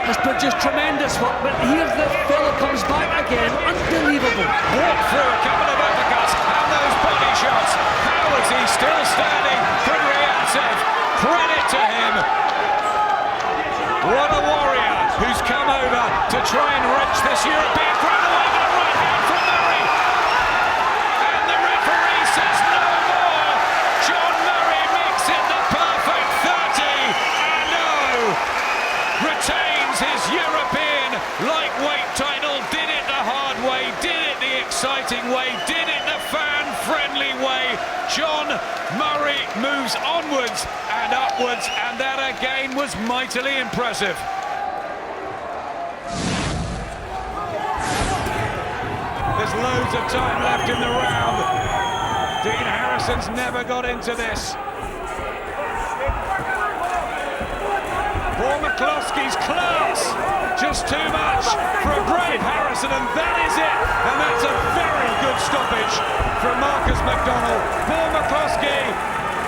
has produced tremendous work, but here the fella comes back again. Unbelievable. Walked through a couple of uppercuts and those body shots. How is he still standing? Pretty reactive. Credit to him. What a warrior who's come over to try and wrench this European crown away with a right hand from Murray. And the referee says no more. John Murray makes it the perfect 30. And retains his European lightweight title. Did it the hard way, did it the exciting way, did it the fan-friendly way. John Murray moves onwards and upwards, and that again was mightily impressive. There's loads of time left in the round. Dean Harrison's never got into this. Paul McCloskey's class, just too much for a brave Harrison, and that is it. And that's a very good stoppage from Marcus McDonald. Paul McCloskey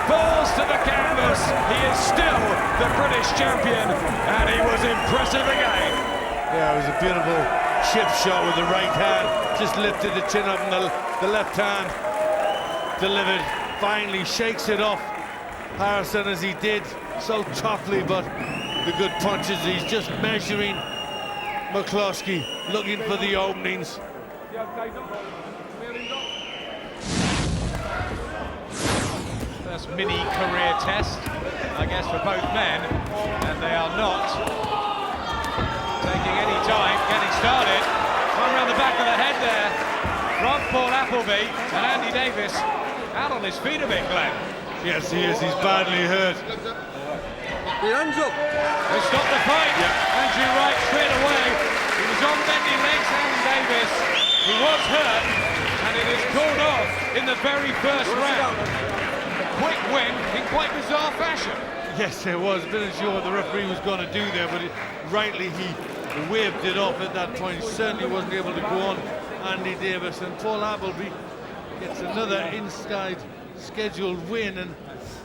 falls to the canvas. He is still the British champion, and he was impressive again. Yeah, it was a beautiful chip shot with the right hand. Just lifted the chin up, and the left hand delivered. Finally shakes it off Harrison as he did so toughly, but the good punches. He's just measuring McCloskey, looking for the openings. First mini career test, I guess, for both men, and they are not taking any time getting started. One around the back of the head there from Paul Appleby, and Andy Davis out on his feet a bit, Glenn. Yes, he is. He's badly hurt. Hands up. They stopped the fight. Yeah. Andrew Wright straight away. He was on bending legs, Andy Davis. He was hurt, and it is called off in the very first round. A quick win in quite bizarre fashion. Yes, it was. Didn't sure what the referee was going to do there, but rightly he waved it off at that point. He certainly wasn't able to go on Andy Davis, and Paul Appleby gets another inside scheduled win and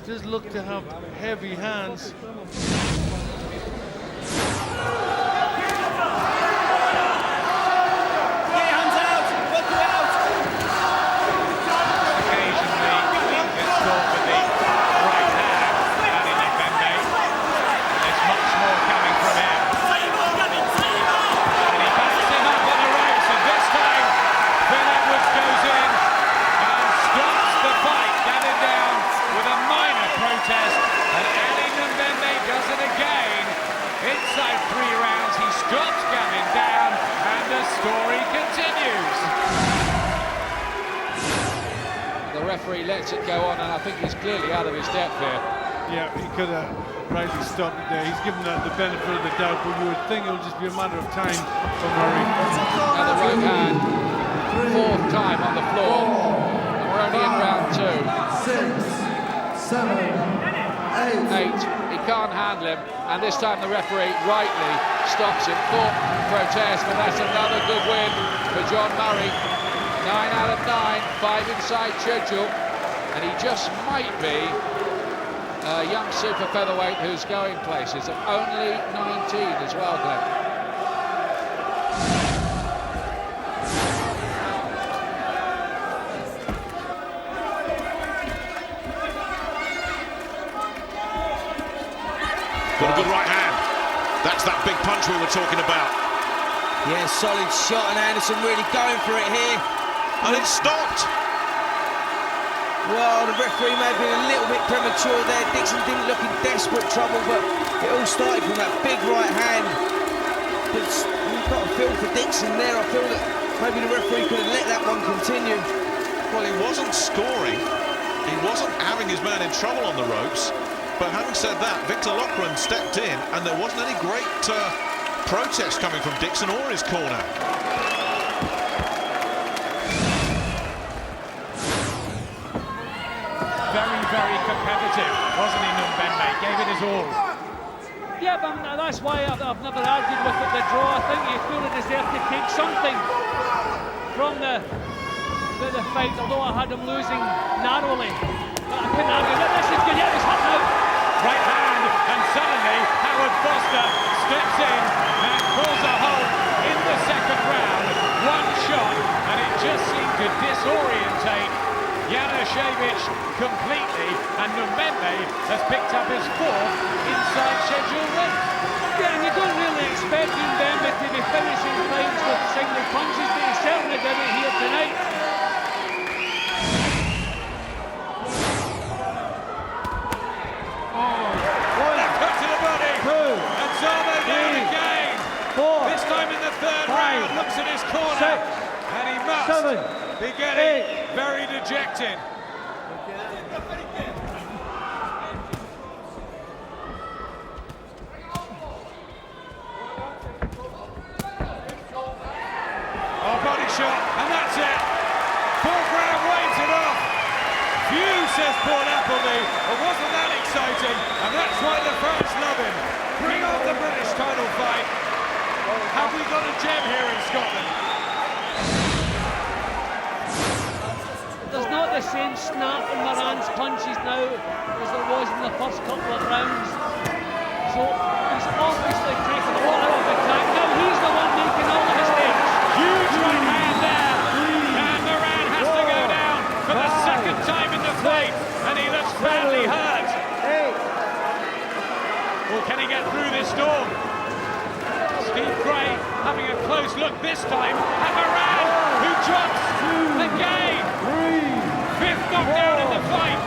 does look to have heavy hands. Referee lets it go on, and I think he's clearly out of his depth here. Yeah, he could have rightly stopped it there. He's given that the benefit of the doubt, but you would think it would just be a matter of time for Murray. Now the right hand, fourth time on the floor, and we're only in round 2. 6, 7, 8. He can't handle him, and this time the referee rightly stops him. Thought protest, but that's another good win for John Murray. 9 out of 9, 5 inside schedule, and he just might be a young super featherweight who's going places, at only 19 as well, Glenn. Got a good right hand. That's that big punch we were talking about. Yeah, solid shot, and Anderson really going for it here. And it stopped. Well, the referee may have been a little bit premature there. Dixon didn't look in desperate trouble, but it all started from that big right hand. But you've got a feel for Dixon there. I feel that maybe the referee could have let that one continue. Well, he wasn't scoring. He wasn't having his man in trouble on the ropes. But having said that, Victor Loughran stepped in, and there wasn't any great protest coming from Dixon or his corner. Very competitive, wasn't he, Numbembe? Gave it his all. Yeah, but that's why I've never argued with it, the draw. I think he fully deserved to take something from the fight, although I had him losing narrowly. But I couldn't argue that. This is good. Yeah, he's hot now. Right hand, and suddenly Howard Foster steps in disorientate Januszewicz completely, and Mbembe has picked up his 4th inside schedule win. Yeah, and you don't really expect Mbembe to be finishing fights with single punches, but he certainly did it here tonight. Cut to the body, and Zamo down again. 4, This time in the 3rd 5, round, looks at his corner, 6, and he must 7, be getting 8. very dejected. Oh, body shot, and that's it. 4th round waves it off. Phew, says Paul Appleby. It wasn't that exciting, and that's why the fans love him. Bring on the British title fight. Have we got a gem here in Scotland? There's not the same snap in Moran's punches now as there was in the first couple of rounds. So he's obviously taken a lot out of attack. Now he's the one making all the mistakes. Huge right hand there. And Moran has to go down for the 2nd time in the fight. And he looks badly hurt. Or can he get through this storm? Steve Gray having a close look this time at Moran, who drops again. 5th knockdown in the fight.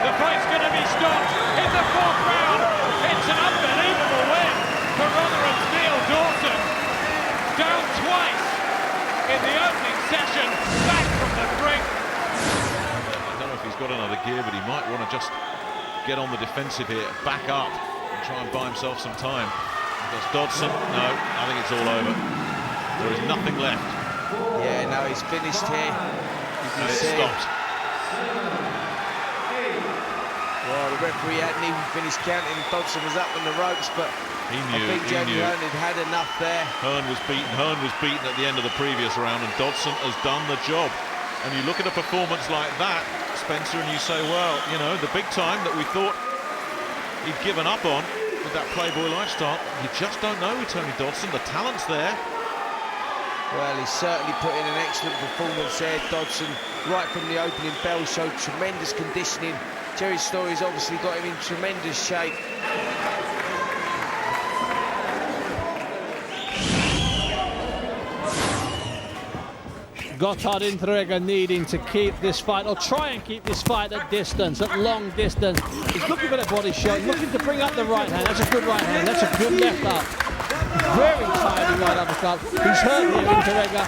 The fight's going to be stopped in the 4th round. It's an unbelievable win for Rotherham Steel Dawson. Down twice in the opening session, back from the brink. I don't know if he's got another gear, but he might want to just get on the defensive here, back up, and try and buy himself some time. Does Dodson? No, I think it's all over. There is nothing left. Yeah, no, he's finished here. And it's stopped. Well, the referee hadn't even finished counting. Dodson was up on the ropes, but He I knew, think he Jamie knew. Hearn had enough there. Hearn was beaten at the end of the previous round, and Dodson has done the job. And you look at a performance like that, Spencer, and you say, well, you know, the big time that we thought he'd given up on with that playboy lifestyle, you just don't know with Tony Dodson. The talent's there. Well, he certainly put in an excellent performance there, Dodson. Right from the opening bell, showed tremendous conditioning. Jerry Story's obviously got him in tremendous shape. Gotthard Intriga needing to keep this fight, or try and keep this fight at distance, at long distance. He's looking for the body shot, looking to bring up the right hand. That's a good right hand, that's a good left up. Very tidy right uppercut. He's hurt here, Intriga.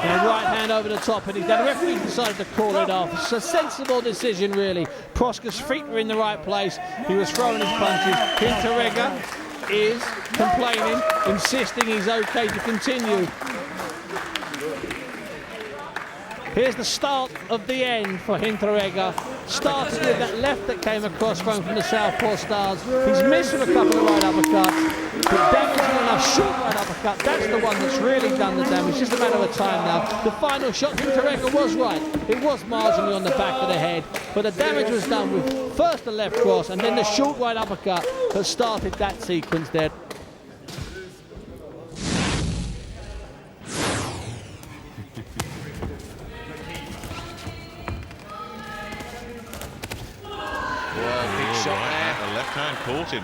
And right hand over the top, and the referee decided to call it off. It's a sensible decision, really. Prosker's feet were in the right place. He was throwing his punches. Intriga is complaining, insisting he's okay to continue. Here's the start of the end for Hinteregger. Started with that left that came across from the Southpaw Stars. He's missed with a couple of right uppercuts, but damaging enough short right uppercut. That's the one that's really done the damage. Just a matter of time now. The final shot, Hinteregger was right. It was marginally on the back of the head, but the damage was done with first the left cross and then the short right uppercut that started that sequence there. The left hand caught him.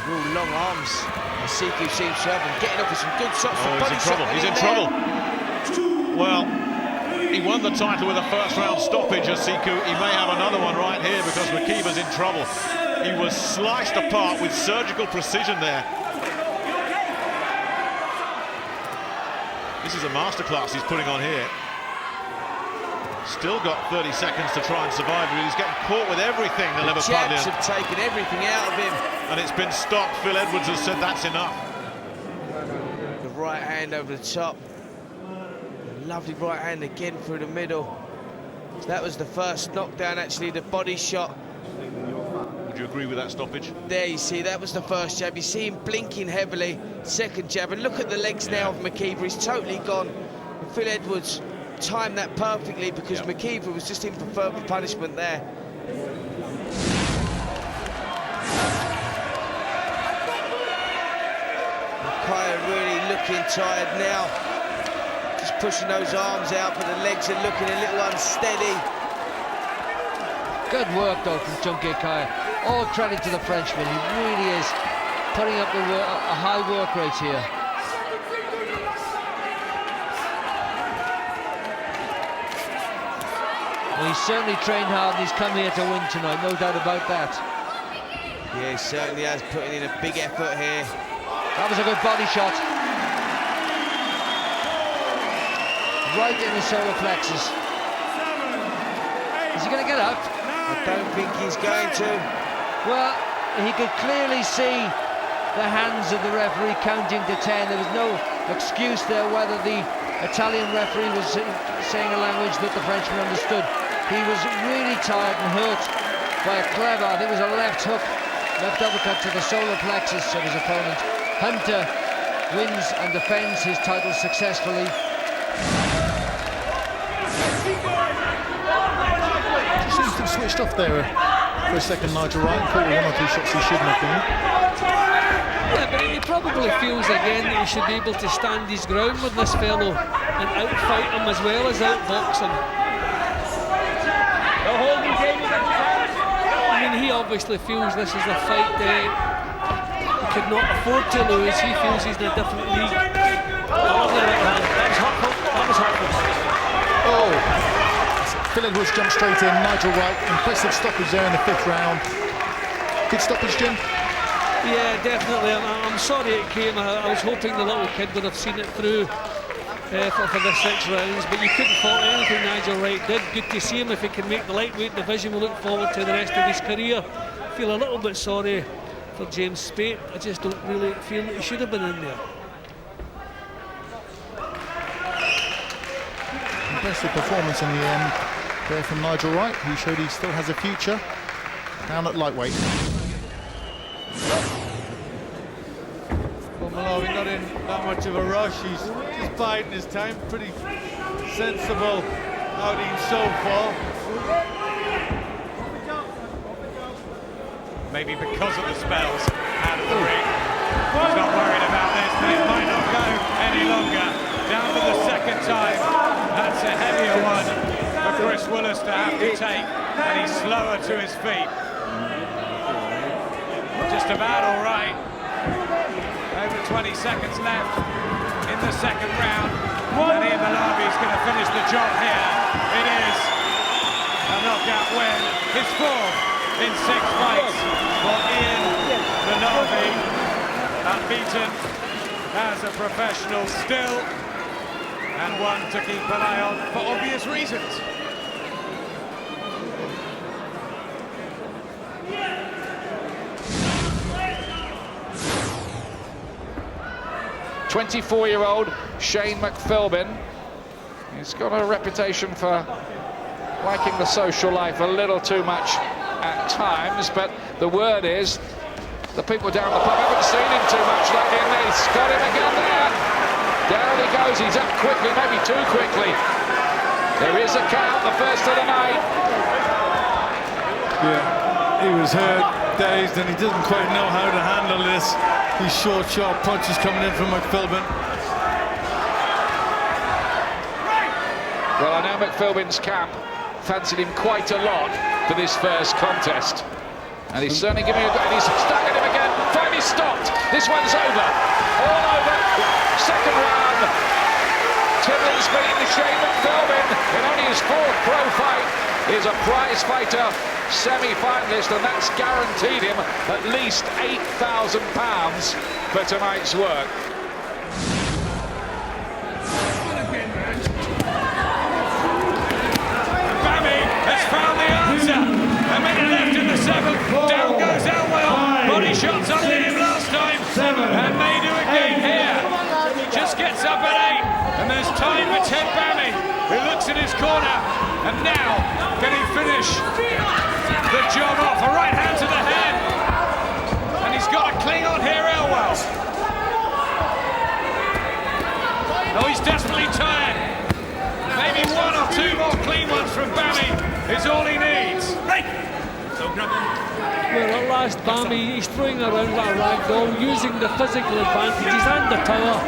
Real long arms. Siku seems to have him getting up with some good shots. He's in trouble. He's in trouble. Well, he won the title with a first round stoppage as Siku. He may have another one right here because McKeever's in trouble. He was sliced apart with surgical precision there. This is a masterclass he's putting on here. Still got 30 seconds to try and survive, but he's getting caught with everything, the Liverpudlian. Jabs have taken everything out of him. And it's been stopped. Phil Edwards has said that's enough. The right hand over the top. A lovely right hand again through the middle. So that was the first knockdown, actually, the body shot. Would you agree with that stoppage? There you see, that was the first jab. You see him blinking heavily. Second jab, and look at the legs now of McKeever. He's totally gone. And Phil Edwards timed that perfectly because McKeever was just in for further punishment there. looking tired now. Just pushing those arms out, but the legs are looking a little unsteady. Good work though from Junke Kaya. All credit to the Frenchman. He really is putting up a high work rate here. Well, he's certainly trained hard and he's come here to win tonight, no doubt about that. Yeah, he certainly has putting in a big effort here. That was a good body shot. Right in the solar plexus. Is he going to get up? I don't think he's going to. Well, he could clearly see the hands of the referee counting to 10. There was no excuse there whether the Italian referee was saying a language that the Frenchman understood. He was really tired and hurt by a clever, I think it was a left hook, left uppercut to the solar plexus of his opponent. Hunter wins and defends his title successfully. Seems to have switched off there for a second, Nigel Wright, and caught one or two shots he shouldn't have been. Yeah, but he probably feels again that he should be able to stand his ground with this fellow and outfight him as well as outbox him. I mean, he obviously feels this is a fight that he could not afford to lose. He feels he's in a different league. That was hurtful. Oh! Phil Edwards jumped straight in. Nigel Wright, impressive stoppage there in the 5th round. Good stoppage, Jim? Yeah, definitely. I'm sorry it came. I was hoping the little kid would have seen it through for the 6 rounds, but you couldn't fault anything Nigel Wright did. Good to see him if he can make the lightweight division. We look forward to the rest of his career. Feel a little bit sorry for James Spate. I just don't really feel that he should have been in there. Impressive performance in the end there from Nigel Wright, who showed he still has a future down at lightweight. Well, Malawi not in that much of a rush. He's just biding his time. Pretty sensible outing so far. Maybe because of the spells out of the ring. He's not worried about this, but it might not go any longer. Down for the 2nd time. That's a heavier one for Chris Willis to have to take, and he's slower to his feet. Just about all right. Over 20 seconds left in the 2nd round. And Ian Malawi is going to finish the job here. It is a knockout win. His 4th in 6 fights for Ian Malawi. Unbeaten as a professional still, and one to keep an eye on for obvious reasons. "24-year-old Shane McPhilbin. He's got a reputation for liking the social life a little too much at times, but the word is the people down the pub haven't seen him too much lately, and he's got him again there. Down he goes, he's up quickly, maybe too quickly. There is a count, the first of the night. Yeah, he was hurt, dazed, and he doesn't quite know how to handle this. These short, sharp punches coming in from McPhilbin. Well, I know McPhilbin's camp fancied him quite a lot for this first contest. And he's certainly giving a good, and he's stuck at him again. Finally stopped. This one's over. All over. 2nd round. Timlin's beating Shane McPhilbin in only his 4th pro fight. He's a prize fighter semi-finalist, and that's guaranteed him at least £8,000 for tonight's work. Bammy has found the answer. A minute left in the 7th. Down goes Elwell. Body shots on him last time. And may do again here. Just gets up at 8. And there's time for Ted Bammy, who looks in his corner. And now, can he finish the job off? A right hand to the head. And he's got to cling on here, Elwell. Oh, he's desperately tired. Maybe 1 or 2 more clean ones from Bammy is all he needs. Well, at last, Bammy, he's throwing around like a rag doll, using the physical advantages and the power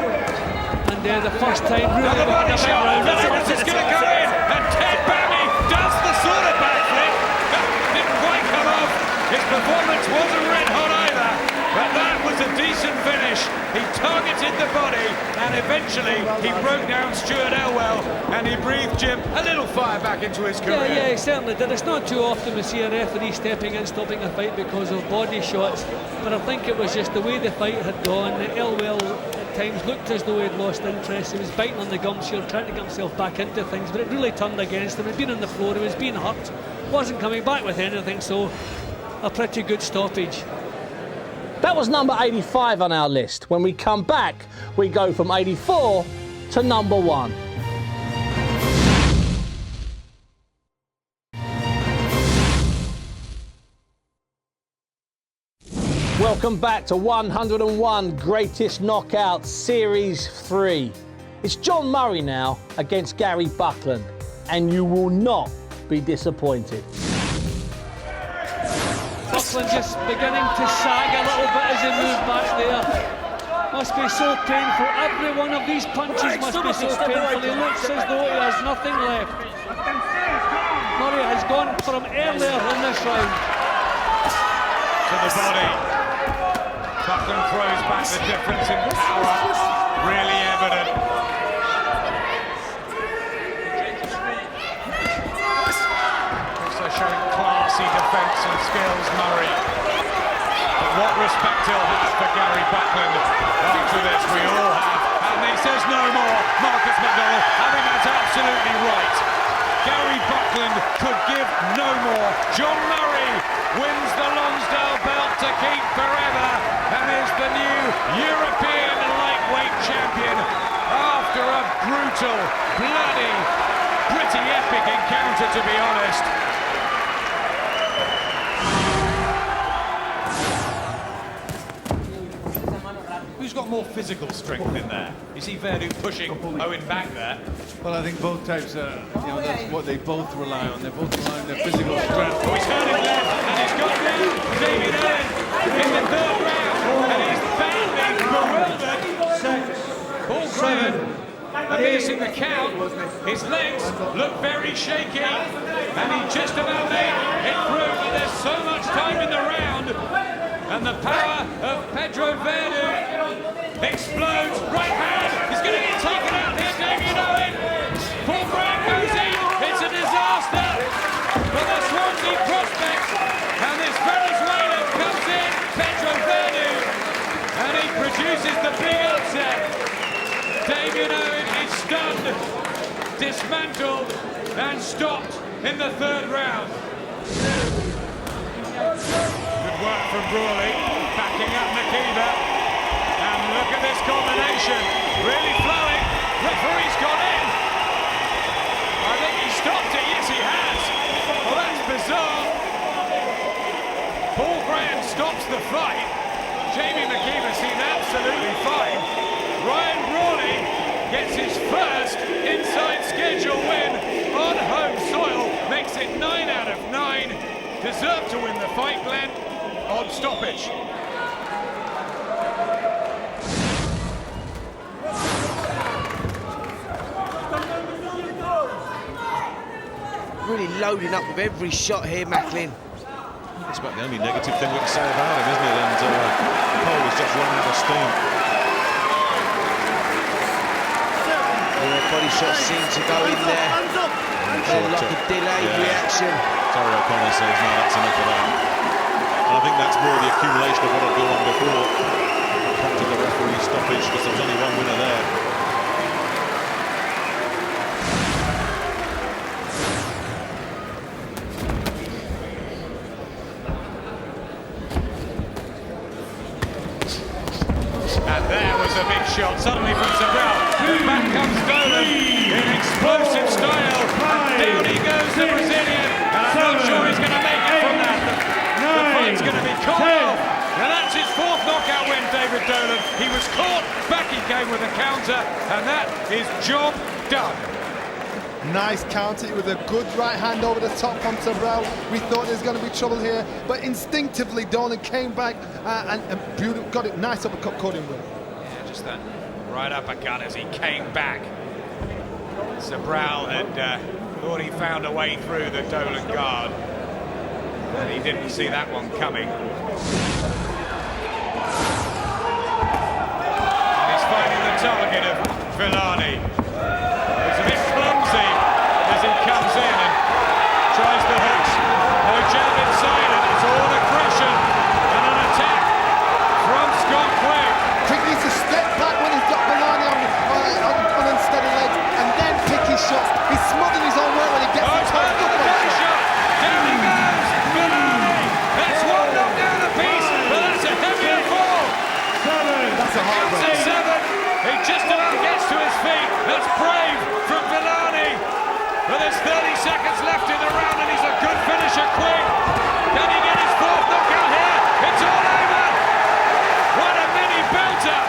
the first time really Another body looking a bit shot. round. Phillips is going to go in, and Ted Bammy does the sort of backflip. Didn't quite come off. His performance wasn't red hot either, but that was a decent finish. He targeted the body, and eventually he broke down Stuart Elwell, and he breathed Jim a little fire back into his career. Yeah, he certainly did. It's not too often we see a referee stepping in, stopping a fight because of body shots, but I think it was just the way the fight had gone. Elwell at times looked as though he'd lost interest. He was biting on the gum shield, trying to get himself back into things, but it really turned against him. He'd been on the floor, he was being hurt, wasn't coming back with anything, so a pretty good stoppage. That was number 85 on our list. When we come back, we go from 84 to number 1. Welcome back to 101 Greatest Knockout Series 3. It's John Murray now against Gary Buckland, and you will not be disappointed. Buckland just beginning to sag a little bit as he moved back there. Must be so painful. Every one of these punches must be so painful. He looks as though he has nothing left. Murray has gone for him earlier in this round. To the body. Buckland throws back, the difference in power really evident. Also showing classy defence and skills, Murray. But what respect he'll have for Gary Buckland after this, we all have. And he says no more, Marcus McDonald. I think that's absolutely right. Gary Buckland could give no more. John Murray wins the Lonsdale belt to keep forever and is the new European lightweight champion after a brutal, bloody, pretty epic encounter, to be honest. Who's got more physical strength in there? You see Verdun pushing Owen back there. Well, I think both types are, that's what they both rely on. They both rely on their physical strength. Oh, he's turning left, and he's got down David Owen in the third round, and he's badly bewildered. Paul Graham missing the count. His legs look very shaky, and he just about made it through, but there's so much time in the round, and the power of Pedro Verdun explodes. Right hand, he's going to get taken out here, David Owen. Paul Graham goes in, it's a disaster for the Swansea prospects, and this Venezuelan comes in, Pedro Verdun, and he produces the big upset. David Owen is stunned, dismantled, and stopped in the third round. Good work from Brawley, backing up Nakiba. And look at this combination, really flowing. Referee's gone in. I think he stopped it, yes he has. Well, that's bizarre. Paul Graham stops the fight. Jamie Nakiba seemed absolutely fine. Ryan Brawley gets his first inside schedule win on home soil, makes it 9 out of 9. Deserved to win the fight, Glenn, on stoppage. Really loading up with every shot here, Macklin. That's about the only negative thing we can say about him, isn't it? And Cole has just run out of steam. Yeah, body shots seem to go in there. Like a delayed reaction. Terry O'Connor says, no, that's enough of that. And I think that's more the accumulation of what had gone on before. Prompted the referee stoppage because there was only one winner there. And there was a big shot suddenly from Sobral. Back comes Dolan in explosive style. And down he goes, the Brazilian. And I'm not sure he's going to make it from that. The fight's going to be called off. And that's his fourth knockout win, David Dolan. He was caught, back he came with a counter, and that is job done. Nice counter with a good right hand over the top from Sobral. We thought there was going to be trouble here, but instinctively Dolan came back and got it nice uppercut, caught him with. Yeah, just that Right uppercut as he came back. Sobral had thought he found a way through the Dolan guard, and he didn't see that one coming. And he's finding the target of Villani. It's a bit clumsy as he comes in and tries the hooks. No jab inside, and it's all aggression and an attack from Scott Quick. Quick needs to step back when he's got Villani on unsteady legs and then pick his shots. He's smothering his own work when he gets the top. Down he goes, Villani. That's one knockdown apiece, but that's a heavier fall. That's a heartbreak. 7. He just about gets to his feet. That's brave from Villani. But there's 30 seconds left in the round, and he's a good finisher, Quick. Can he get his fourth knockout here? It's all over. What a mini belter.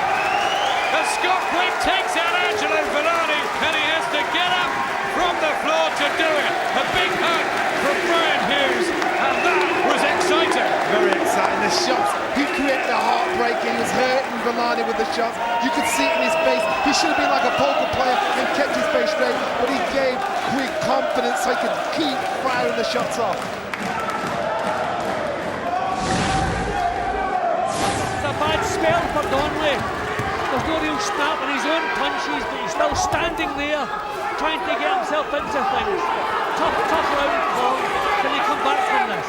As Scott Quick takes out Angelo Villani, and he has to get up from the floor to do it. A big hug from Brian Hughes, and that was exciting. Very exciting. The shots, he created a heartbreak. He was hurting Villani with the shots. You could see it in his face. He should have been like a poker player and kept his face straight, but he gave Quick confidence so he could keep firing the shots off. It's a bad spell for Donnelly. There's no real snap in his own punches, but he's still standing there, trying to get himself into things. Tough round for him. Can he come back from this?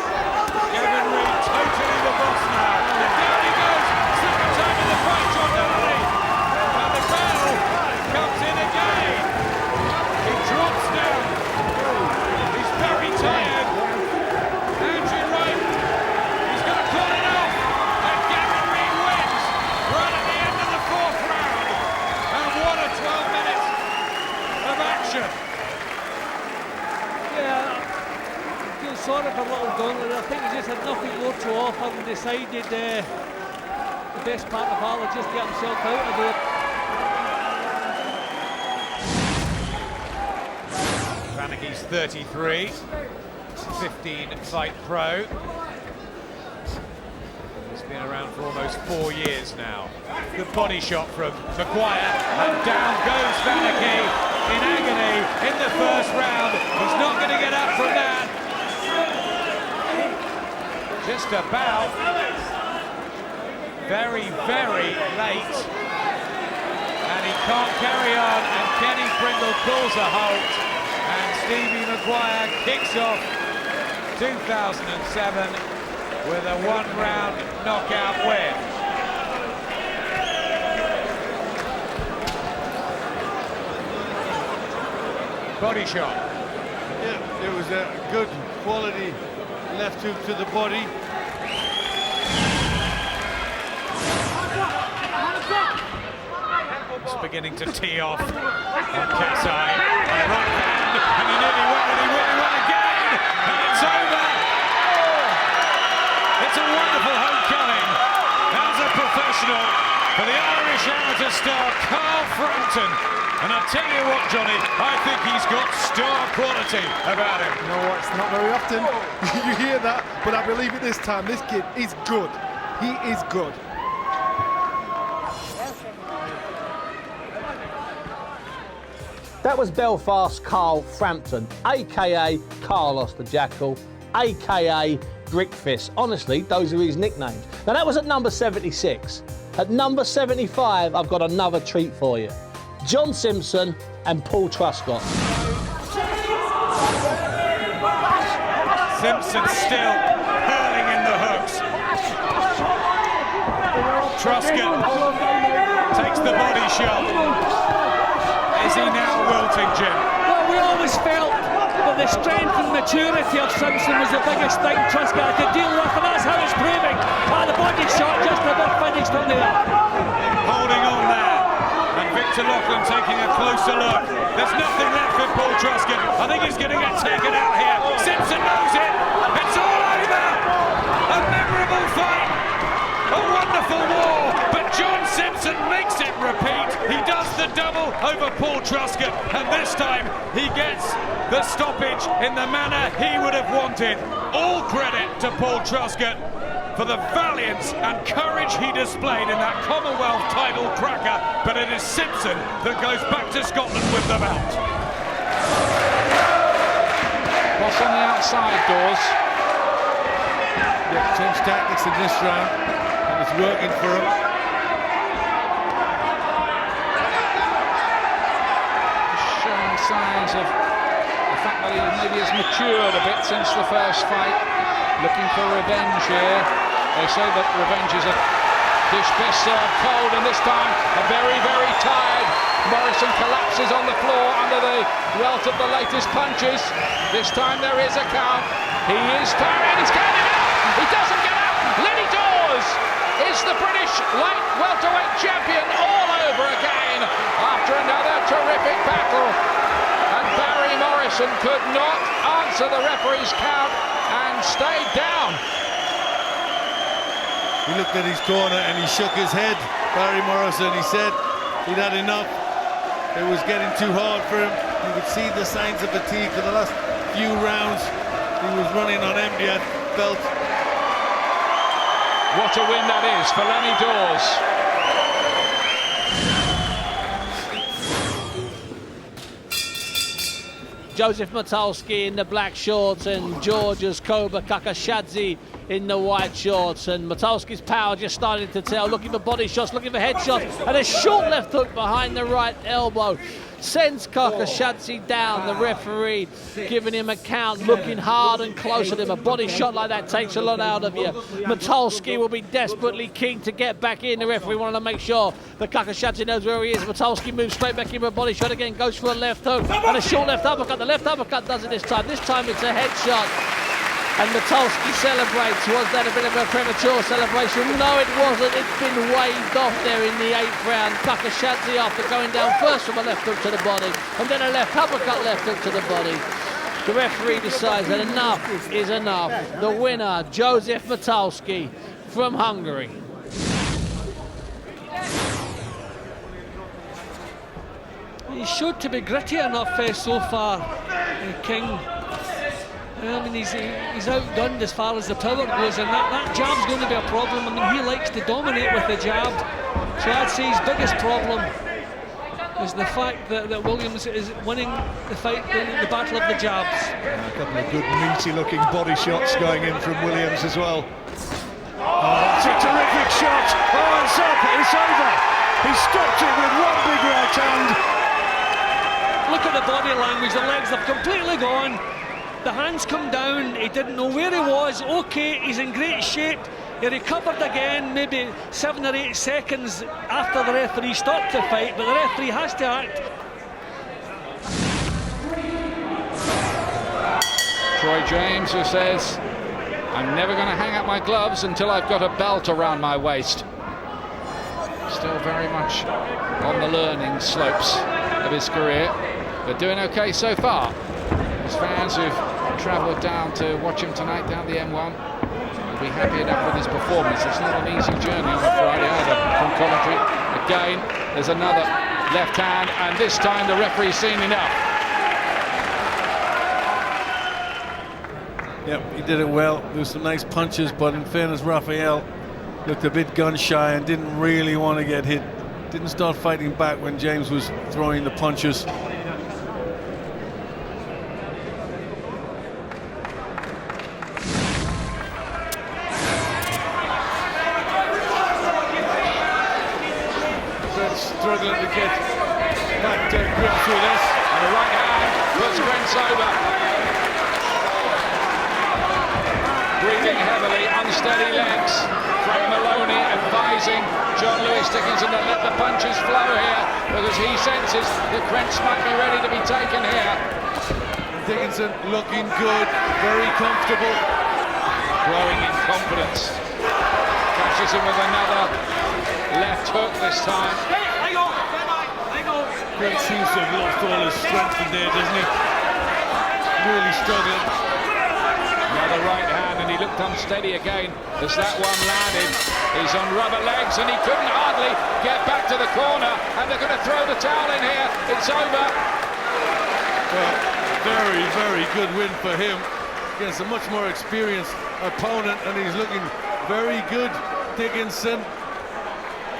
Gavin Reed totally the boss now. And down he goes. Second time in the fight, John Donnelly. And the bell comes in again. He drops down. He's very tired. Andrew Wright, he's going to pull it off. And Gavin Reed wins right at the end of the fourth round. And what a 12 minutes of action. Yeah, I feel sorry for little Donnelly. I think he just had nothing more to offer and decided the best part of all was just get himself out of there. Vanicky's 33, 15 fight pro. He's been around for almost 4 years now. Good body shot from Maguire, and down goes Vanicky in agony in the first round. He's not going to get up from that. Just about. Very, very late. And he can't carry on, and Kenny Pringle calls a halt. And Stevie Maguire kicks off 2007 with a one-round knockout win. Body shot. Yeah, it was a good quality left hook to the body. It's beginning to tee off on Kasai. And right hand, and he nearly won, and he really won again. And it's over. It's a wonderful homecoming as a professional for the Irish amateur star Carl Frampton. And I tell you what, Johnny, I think he's got star quality about him. You know what, it's not very often you hear that, but I believe it this time. This kid is good. He is good. That was Belfast Carl Frampton, a.k.a. Carlos the Jackal, a.k.a. Brickfist. Honestly, those are his nicknames. Now, that was at number 76. At number 75, I've got another treat for you. John Simpson and Paul Truscott. Simpson still hurling in the hooks. Truscott takes the body shot. Is he now wilting, Jim? Well, we always felt that the strength and maturity of Simpson was the biggest thing Truscott had to deal with, and that's how it's proving. The body shot just about finished from there. Holding on there. And Victor Loughlin taking a closer look. There's nothing left for Paul Truscott. I think he's going to get taken out here. Simpson knows it. It's all over. A memorable fight. A wonderful war. But John Simpson makes it repeat. He does the double over Paul Truscott. And this time he gets the stoppage in the manner he would have wanted. All credit to Paul Truscott for the valiance and courage he displayed in that Commonwealth title cracker, but it is Simpson that goes back to Scotland with the belt. Boss on the outside, Dawes. Yeah, change tactics in this round, and it's working for him. Showing signs of the fact that he maybe has matured a bit since the first fight. Looking for revenge here. They say that revenge is a dish best served cold, and this time a very, very tired Morrison collapses on the floor under the welt of the latest punches. This time there is a count. He is tired, and he's getting out. He doesn't get out. Lenny Dawes is the British light welterweight champion all over again after another terrific battle. And Barry Morrison could not answer the referee's count and stayed down. He looked at his corner and he shook his head. Barry Morrison, he said he'd had enough. It was getting too hard for him. You could see the signs of fatigue for the last few rounds. He was running on empty, I felt. What a win that is for Lenny Dawes. Joseph Matalski in the black shorts and Georgia's Koba Kakashadze in the white shorts, and Matalski's power just starting to tell, looking for body shots, looking for headshots, and a short left hook behind the right elbow sends Kakashadze down. The referee giving him a count, looking hard and close at him. A body shot like that takes a lot out of you. Matalski will be desperately keen to get back in. The referee wanted to make sure that Kakashadze knows where he is. Matalski moves straight back in with a body shot again, goes for a left hook and a short left uppercut. The left uppercut does it this time. This time it's a headshot. And Matalski celebrates. Was that a bit of a premature celebration? No, it wasn't. It's been waved off there in the 8th round. Kakashadze, after going down first from a left hook to the body and then a left uppercut, left hook to the body. The referee decides that enough is enough. The winner, Joseph Matalski from Hungary. He's showed to be gritty enough so far, King. I mean, he's outgunned as far as the power goes, and that jab's going to be a problem. I mean, he likes to dominate with the jab. So I'd say his biggest problem is the fact that Williams is winning the fight, the battle of the jabs. A couple of good meaty-looking body shots going in from Williams as well. Oh, that's a terrific shot. Oh, it's up. It's over. He stopped it with one big right hand. Look at the body language. The legs have completely gone. The hands come down, he didn't know where he was. Okay, he's in great shape. He recovered again, maybe 7 or 8 seconds after the referee stopped the fight, but the referee has to act. Troy James, who says, I'm never going to hang up my gloves until I've got a belt around my waist. Still very much on the learning slopes of his career, but doing okay so far. His fans who've travelled down to watch him tonight down the M1 will be happy enough with his performance. It's not an easy journey on a Friday either from Coventry. Again, there's another left hand, and this time the referee's seen enough. Yep, he did it well. There were some nice punches, but in fairness, Raphael looked a bit gun-shy and didn't really want to get hit. Didn't start fighting back when James was throwing the punches. Struggling to get back to grips with this. And the right hand puts Grentz over. Breathing heavily, unsteady legs. Frank Maloney advising John Lewis Dickinson to let the punches flow here, because he senses that Grentz might be ready to be taken here. Dickinson looking good, very comfortable. Growing in confidence. Catches him with another left hook this time. Greg seems to have lost all his strength in there, doesn't he? Really struggling. Another right hand, and he looked unsteady again as that one landed. He's on rubber legs, and he couldn't hardly get back to the corner, and they're going to throw the towel in here. It's over. Well, very, very good win for him against a much more experienced opponent, and he's looking Very good, Dickinson.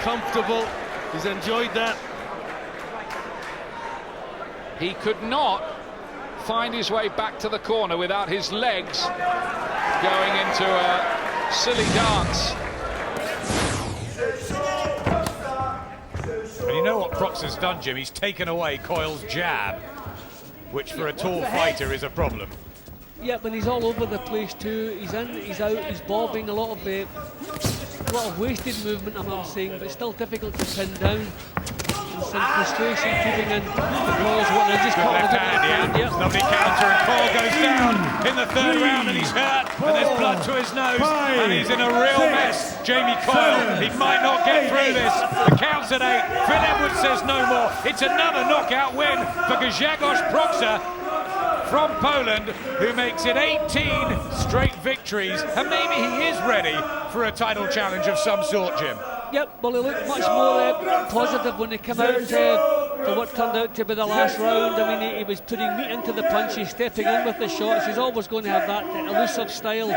Comfortable. He's enjoyed that. He could not find his way back to the corner without his legs going into a silly dance. And you know what Prox has done, Jim? He's taken away Coyle's jab, which for a tall fighter is a problem. Yeah, but he's all over the place too. He's in, he's out, he's bobbing, a lot of wasted movement, I'm saying, but still difficult to pin down. And some frustration keeping in Coyle's one. Just caught left hand, yeah. Lovely counter, and Coyle goes down in the third round, and he's hurt, and there's blood to his nose, and he's in a real mess. Jamie Coyle, he might not get through this. The count's at 8. Phil Edwards says no more. It's another knockout win for Grzegorz Proxa from Poland, who makes it 18 straight victories, and maybe he is ready for a title challenge of some sort, Jim. Yep, well, he looked much more positive when he came out for what turned out to be the last round. I mean, he was putting meat into the punches, stepping in with the shots. He's always going to have that elusive style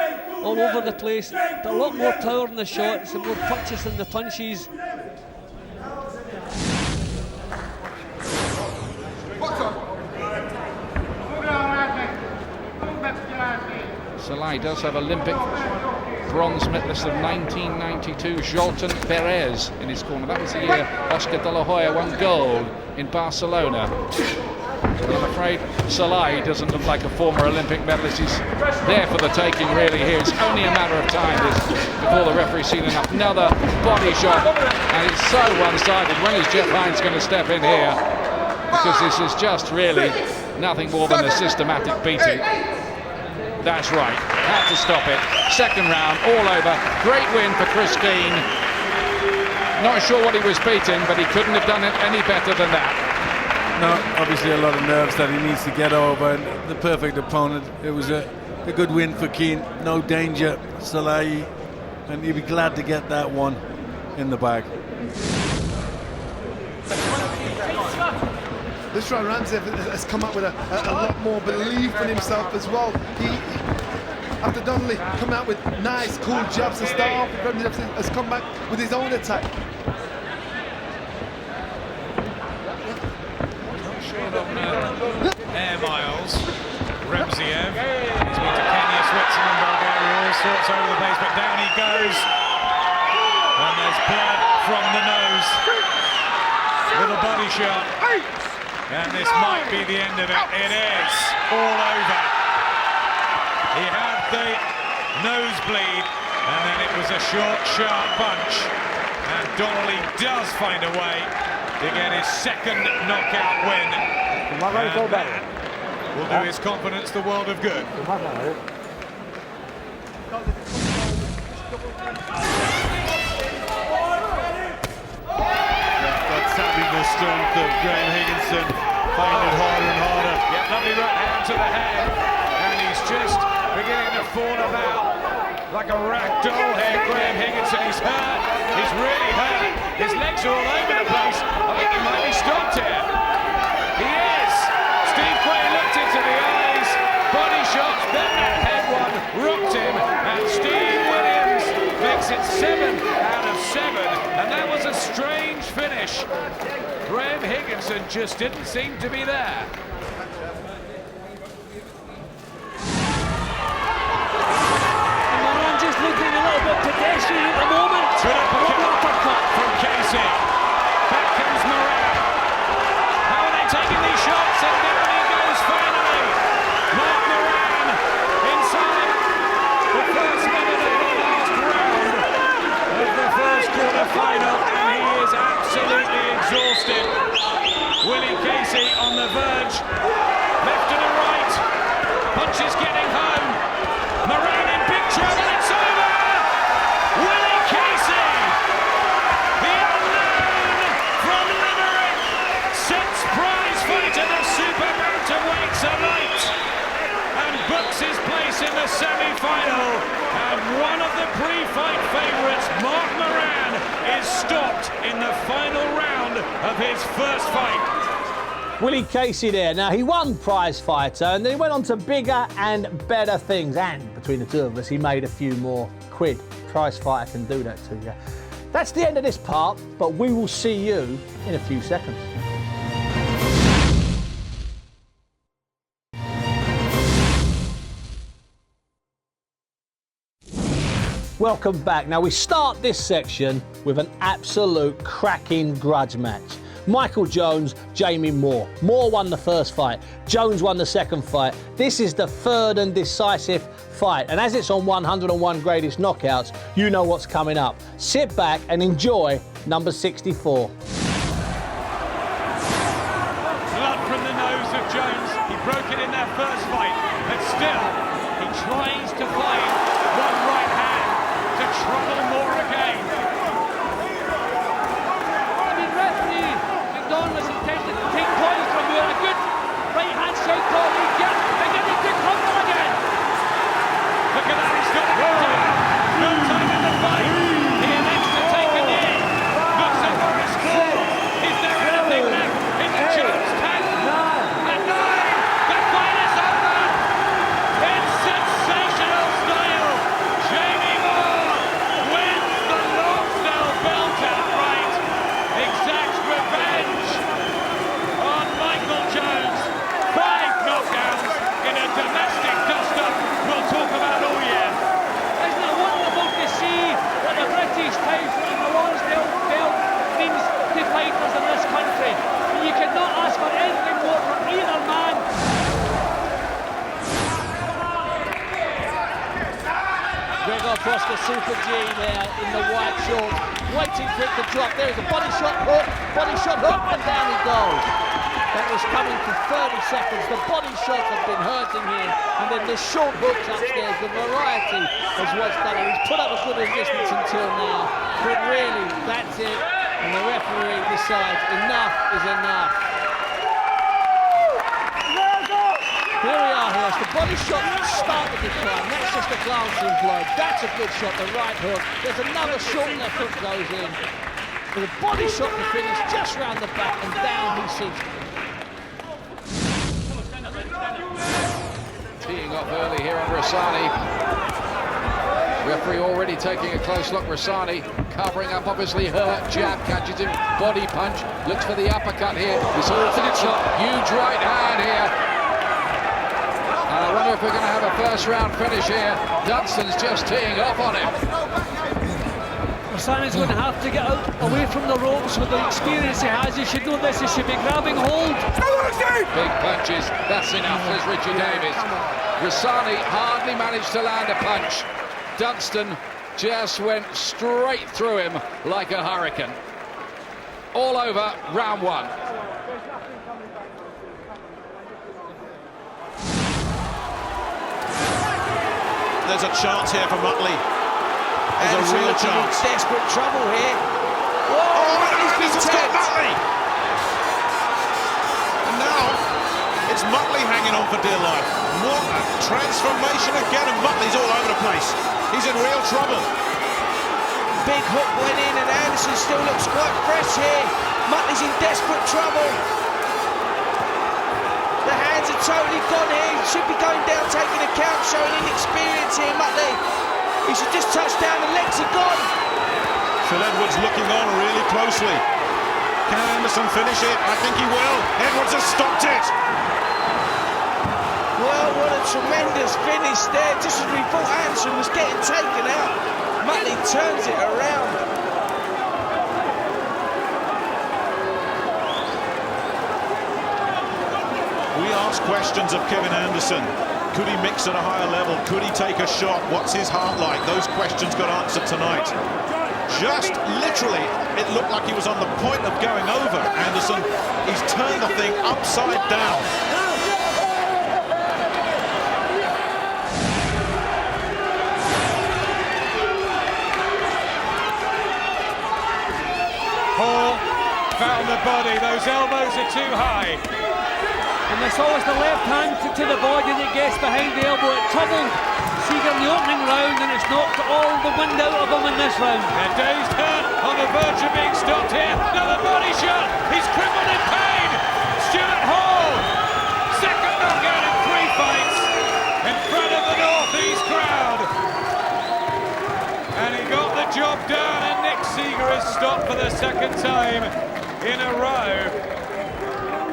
all over the place, but a lot more power in the shots and more punches in the punches. Salai does have Olympic bronze medalist of 1992, Jolton Perez, in his corner. That was the year Oscar De La Hoya won gold in Barcelona. But I'm afraid Salai doesn't look like a former Olympic medalist. He's there for the taking, really, here. It's only a matter of time before the referee's seen enough. Another body shot, and it's so one-sided. When is Jeff Hines going to step in here? Because this is just really nothing more than a systematic beating. That's right, had to stop it. Second round, all over. Great win for Chris Keane. Not sure what he was beating, but he couldn't have done it any better than that. No, obviously a lot of nerves that he needs to get over, and the perfect opponent. It was a good win for Keane. No danger, Salai, and he'd be glad to get that one in the bag. This round, Ramsey has come up with a lot more belief in himself as well. He, after Donnelly come out with nice, cool jabs to start off, Ramsey has come back with his own attack. Not short on air miles. Remziev. He's been to Kenya, Switzerland, Bulgaria, all sorts over the place, but down he goes. And there's blood from the nose. Little body shot. And this might be the end of it. It is all over. He had the nosebleed, and then it was a short, sharp punch. And Donnelly does find a way to get his second knockout win. And that will do his confidence the world of good. That's having the strength of Graham Higginson, find it harder and harder. Yeah, lovely right hand to the head, and he's just beginning to fall about like a rag doll here. Graham Higginson, he's hurt, he's really hurt. His legs are all over the place. I think he might be stopped here. He is. Steve Quay looked into the eyes, body shots, then that head one rocked him, and Steve Williams makes it 7 out of 7, and that was a strange finish. Graham Higginson just didn't seem to be there. Moran just looking a little bit pedestrian at the moment. Good uppercut from Casey. Back comes Moran. How are they taking these shots? And down he goes finally. Mark Moran inside the first minute of the last round of the first quarter-final, and he is absolutely exhausted. Willie Casey on the verge, left and a right, punches getting home. Moran in big trouble, it's over! Willie Casey, the unknown from Limerick, sets prize fighter the super bantamweights alight and books his place in the semi-final. And one of the pre-fight favourites, Mark Moran, is stopped in the final round of his first fight. Willie Casey there. Now, he won prize fighter and then he went on to bigger and better things. And between the two of us, he made a few more quid. prize fighter can do that to you. That's the end of this part, but we will see you in a few seconds. Welcome back. Now we start this section with an absolute cracking grudge match. Michael Jones, Jamie Moore. Moore won the first fight. Jones won the second fight. This is the third and decisive fight. And as it's on 101 Greatest Knockouts, you know what's coming up. Sit back and enjoy number 64. Blood from the nose of Jones. He broke it in that first fight, but still, he tries to find one right hand to trouble Moore again. I mean, referee McDonald was intended to take points from Moore. A good right hand shot call. He's beginning to crumble again. Look at that, he's got to go down. No time in the fight. He elects to take a knee. Looks up for his score. Is there anything left in the Jones tank? And no! The fight is over! In sensational style, Jamie Moore wins the Lonsdale belt outright. Exacts revenge on Michael Jones. 5 knockouts in a domestic dust-up we'll talk about all year. Isn't it wonderful to see what the British title and the Lonsdale belt means to fighters in this country? And you could not ask for anything more from either man. Gregor Prosper Super G there in the white shorts, waiting for it to drop. There is a body shot hook, and down he goes. That was coming for 30 seconds. The body shots have been hurting him, and then the short hooks upstairs, the variety is what's done it. He's put up a good resistance until now, but really, that's it. And the referee decides enough is enough. Here we are, Horst. The body shot started the decline. That's just a glancing blow. That's a good shot, the right hook. There's another short left hook goes in. With a body shot to finish just round the back, and down he sinks. Teeing off early here on Rossani. Referee already taking a close look. Rossani covering up, obviously hurt. Jab catches him, body punch, looks for the uppercut here. He's all for the shot. Huge right hand here. And I wonder if we're going to have a first round finish here. Dunston's just teeing off on him. Rossani's going to have to get out away from the ropes with the experience he has. He should know this. He should be grabbing hold. Big punches. That's enough, says Richie Davis. Rossani hardly managed to land a punch. Dunston just went straight through him like a hurricane. All over round 1. There's a chance here for Muttley. There's a real chance. Desperate trouble here. Oh, Anderson's got Muttley! And now it's Muttley hanging on for dear life. What a transformation again, and Muttley's all over the place. He's in real trouble. Big hook went in, and Anderson still looks quite fresh here. Muttley's in desperate trouble. The hands are totally gone here. He should be going down, taking a count, showing inexperience here, Muttley. He should just touch down, the legs are gone. Phil Edwards looking on really closely. Can Anderson finish it? I think he will. Edwards has stopped it. Well, what a tremendous finish there. Just as we thought Anderson was getting taken out, Muttley turns it around. We asked questions of Kevin Anderson. Could he mix at a higher level? Could he take a shot? What's his heart like? Those questions got answered tonight. Just literally, it looked like he was on the point of going over Anderson. He's turned the thing upside down. Hall found the body. Those elbows are too high. And it's always the left hand to the body that gets behind the elbow. It troubled Seeger in the opening round, and it's knocked all the wind out of him in this round. And dazed hurt on the verge of being stopped here. Another body shot. He's crippled in pain. Stuart Hall, second knockout in 3 fights in front of the North East crowd. And he was stopped for the second time in a row.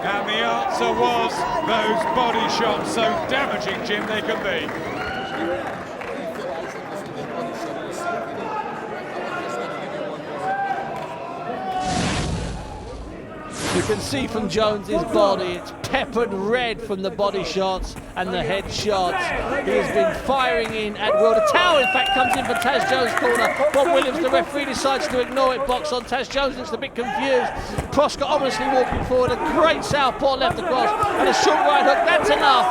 And the answer was those body shots, so damaging, Jim, they can be. You can see from Jones's body, it's peppered red from the body shots and the head shots. He has been firing in at will. The towel, in fact, comes in for Taz Jones' corner. Bob Williams, the referee, decides to ignore it. Box on Taz Jones, looks a bit confused. Proscott ominously walking forward. A great southpaw left across and a short right hook. That's enough.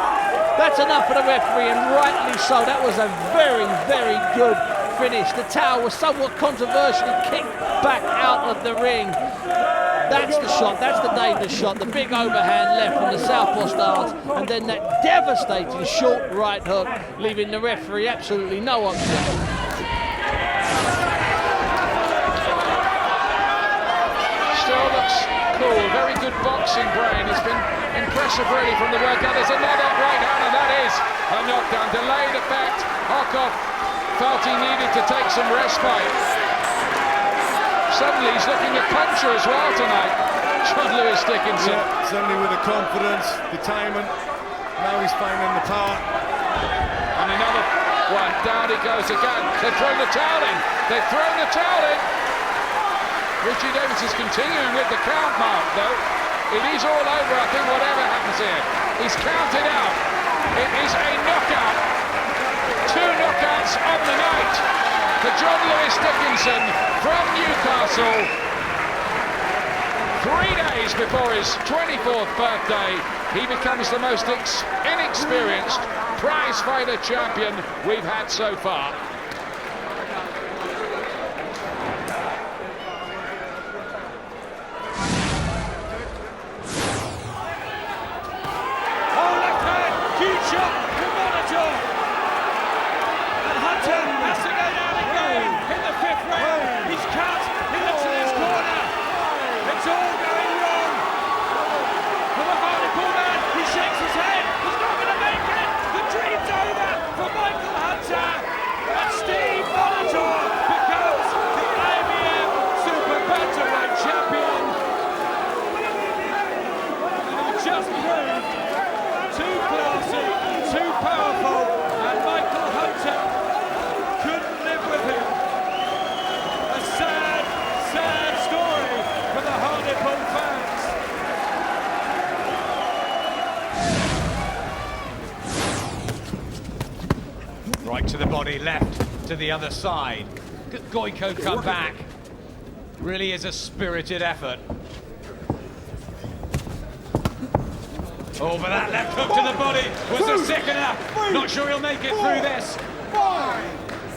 That's enough for the referee, and rightly so. That was a very, very good finish. The towel was somewhat controversially kicked back out of the ring. That's the shot, that's the dangerous shot, the big overhand left from the southpaw stance, and then that devastating short right hook, leaving the referee absolutely no option. Still looks cool, very good boxing brain. It's been impressive really from the workout. There's another right hand, and that is a knockdown. Delayed effect. Harkov felt he needed to take some respite. Suddenly he's looking a puncher as well tonight, John Lewis Dickinson. Yeah, suddenly with the confidence, the timing, now he's finding the power. And another one, down he goes again. They've thrown the towel in. They've thrown the towel in. Richie Davis is continuing with the count mark though. It is all over, I think, whatever happens here. He's counted out. It is a knockout. 2 knockouts on the night for John Lewis Dickinson from Newcastle. 3 days before his 24th birthday, he becomes the most inexperienced prize fighter champion we've had so far. Oh, left hand, huge shot from Bellator. And Hunter has to go down again in the 5th round. He's cut, he looks in his corner. It's all going wrong. For the Hartlepool man, he shakes his head. He's not going to make it. The dream's over for Michael Hunter. And Steve Bellator becomes the IBF Super Bantamweight champion. And he just proved too classy, too powerful, and Michael Hunter couldn't live with him. A sad, sad story for the Hartlepool fans. Right to the body, left to the other side. Good Goiko come back. Really is a spirited effort. Oh, but that left hook to the body was a sickener. Not sure he'll make it through this. 5,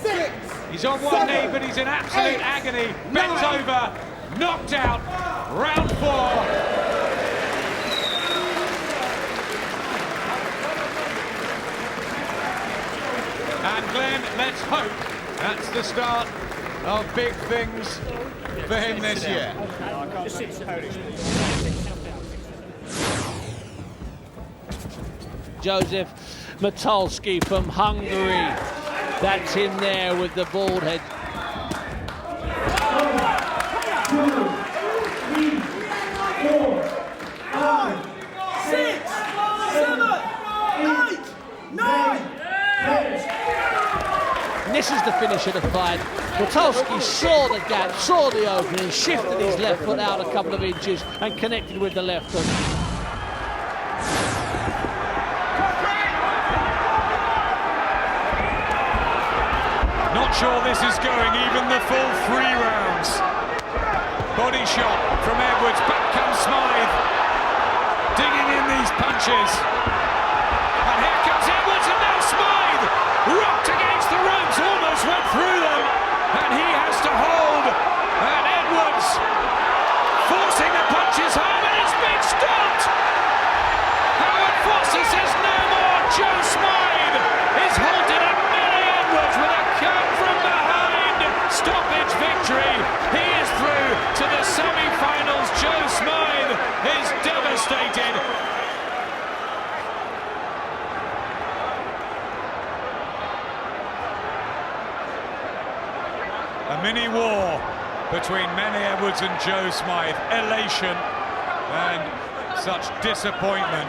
6. He's on one knee, but he's in absolute agony. Bent over, knocked out. Round 4. And Glenn, let's hope that's the start of big things for him this year. Joseph Matulski from Hungary. That's him there with the bald head. 6, 7, 8, 9. And this is the finish of the fight. Matulski saw the gap, saw the opening, shifted his left foot out a couple of inches and connected with the left hook. Not sure this is going even the full 3 rounds. Body shot from Edwards, back comes Smythe. Digging in these punches. And here comes Edwards, and now Smythe rocked against the ropes, almost went through them. And he has to hold. And Edwards forcing the punches home, and it's been stopped. Howard Foster says no more. Joe Smythe is halted, and Millie Edwards with a come from behind stoppage victory. He is through to the semi-finals. Joe Smythe is devastated. A mini war between Manny Edwards and Joe Smythe. Elation and such disappointment.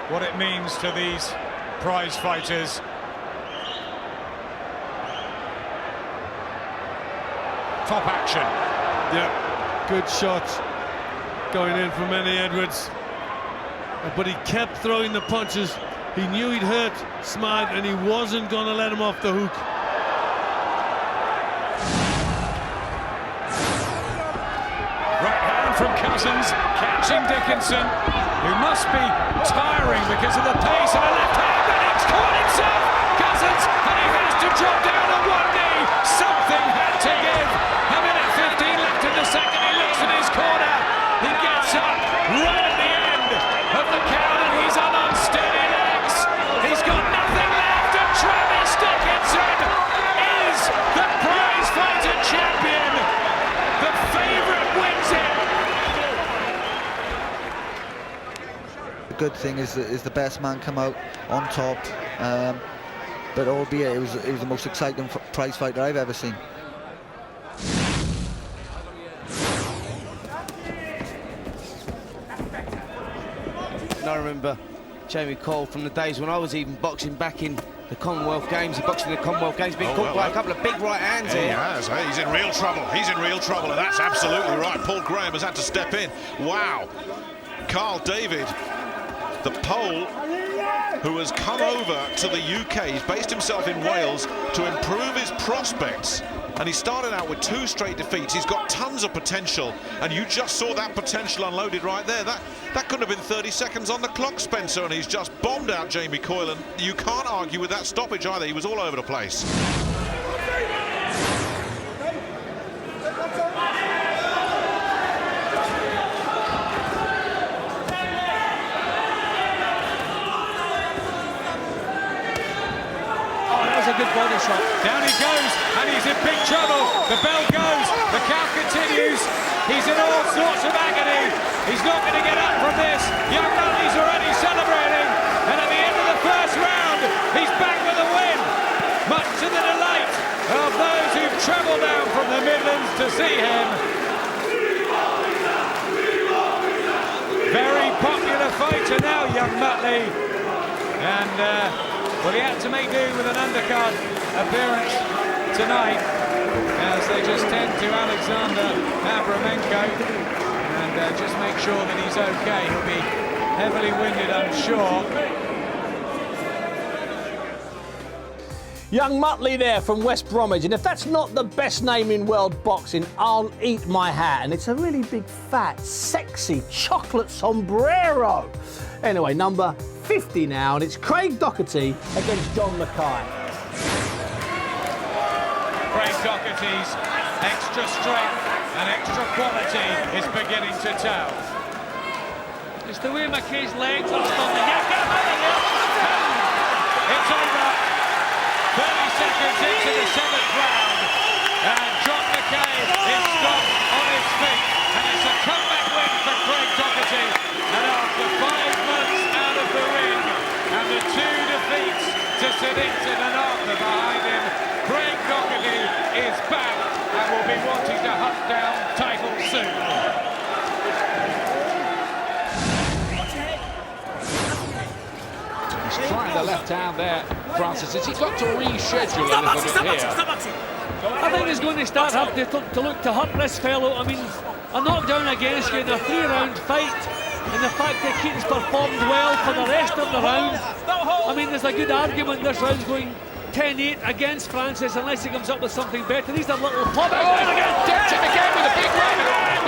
What it means to these prize fighters. Top action. Yeah, good shot going in from Manny Edwards. But he kept throwing the punches. He knew he'd hurt Smythe and he wasn't going to let him off the hook. Right hand from Cousins, catching Dickinson, who must be tiring because of the pace, and a left hand, and he's caught himself. Cousins, and he has to drop down on one knee. Something had to give. A minute 15 left in the second. He looks in his corner. He gets up right at the end of the count, and he's on unsteady legs. He's got nothing left, and Travis Dickinson is the prize fighter champion. The favourite wins it. The good thing is the best man come out on top, but albeit it was the most exciting prize fighter I've ever seen. And I remember Jamie Coyle from the days when I was even boxing back in the Commonwealth Games. He boxed in the Commonwealth Games, been caught by a couple of big right hands here. He has, hey, he's in real trouble. He's in real trouble, and that's absolutely right. Paul Graham has had to step in. Wow. Carl David, the Pole, who has come over to the UK. He's based himself in Wales to improve his prospects. And he started out with 2 straight defeats. He's got tons of potential, and you just saw that potential unloaded right there. That couldn't have been 30 seconds on the clock, Spencer, and he's just bombed out Jamie Coyle, and you can't argue with that stoppage either. He was all over the place. A good body shot. Down he goes, and he's in big trouble. The bell goes, the count continues. He's in all sorts of agony. He's not going to get up from this. Young Nutley's already celebrating, and at the end of the first round, he's back with a win. Much to the delight of those who've travelled down from the Midlands to see him. Very popular fighter now, young Nutley, and well, he had to make do with an undercard appearance tonight as they just tend to Alexander Abramenko and just make sure that he's okay. He'll be heavily winded, I'm sure. Young Mutley there from West Bromwich, and if that's not the best name in world boxing, I'll eat my hat. And it's a really big, fat, sexy chocolate sombrero. Anyway, number 50 now, and it's Craig Doherty against John Mackay. Craig Doherty's extra strength and extra quality is beginning to tell. It's the way Mackay's legs are standing. Yeah, get him out of here. It's over. 30 seconds into the 7th round, and John Mackay is stopped on his feet, and it's a comeback win for Craig Doherty. And after 5 months out of the ring, and the 2 defeats to Sedition and Arthur behind him, Craig Doherty is back and will be wanting to hunt down title soon. He's trying the left hand there, Francis. Has he got to reschedule a little bit here? I think he's going to start having to look to hurt this fellow. I mean, a knockdown against you in a 3-round fight, and the fact that Keaton's performed well for the rest of the round. I mean, there's a good argument this round's going 10-8 against Francis unless he comes up with something better. These are little pop. Gets him again with a big right hand.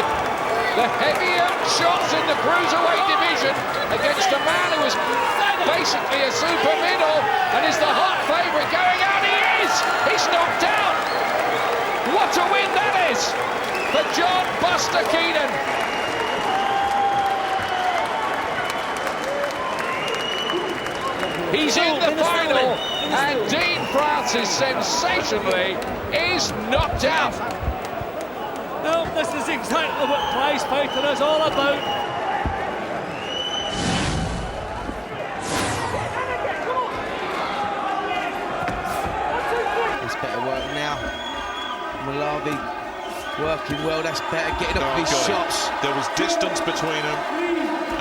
The heavier shots in the cruiserweight division against a man who was basically a super middle and is the hot favourite going out. He is! He's knocked out! What a win that is for John Buster Keaton. He's in the final, and Dean Francis sensationally is knocked out. No, this is exactly what prize fighter is all about. It's better work now. Malawi working well, that's better, getting up with his shots. There was distance between them,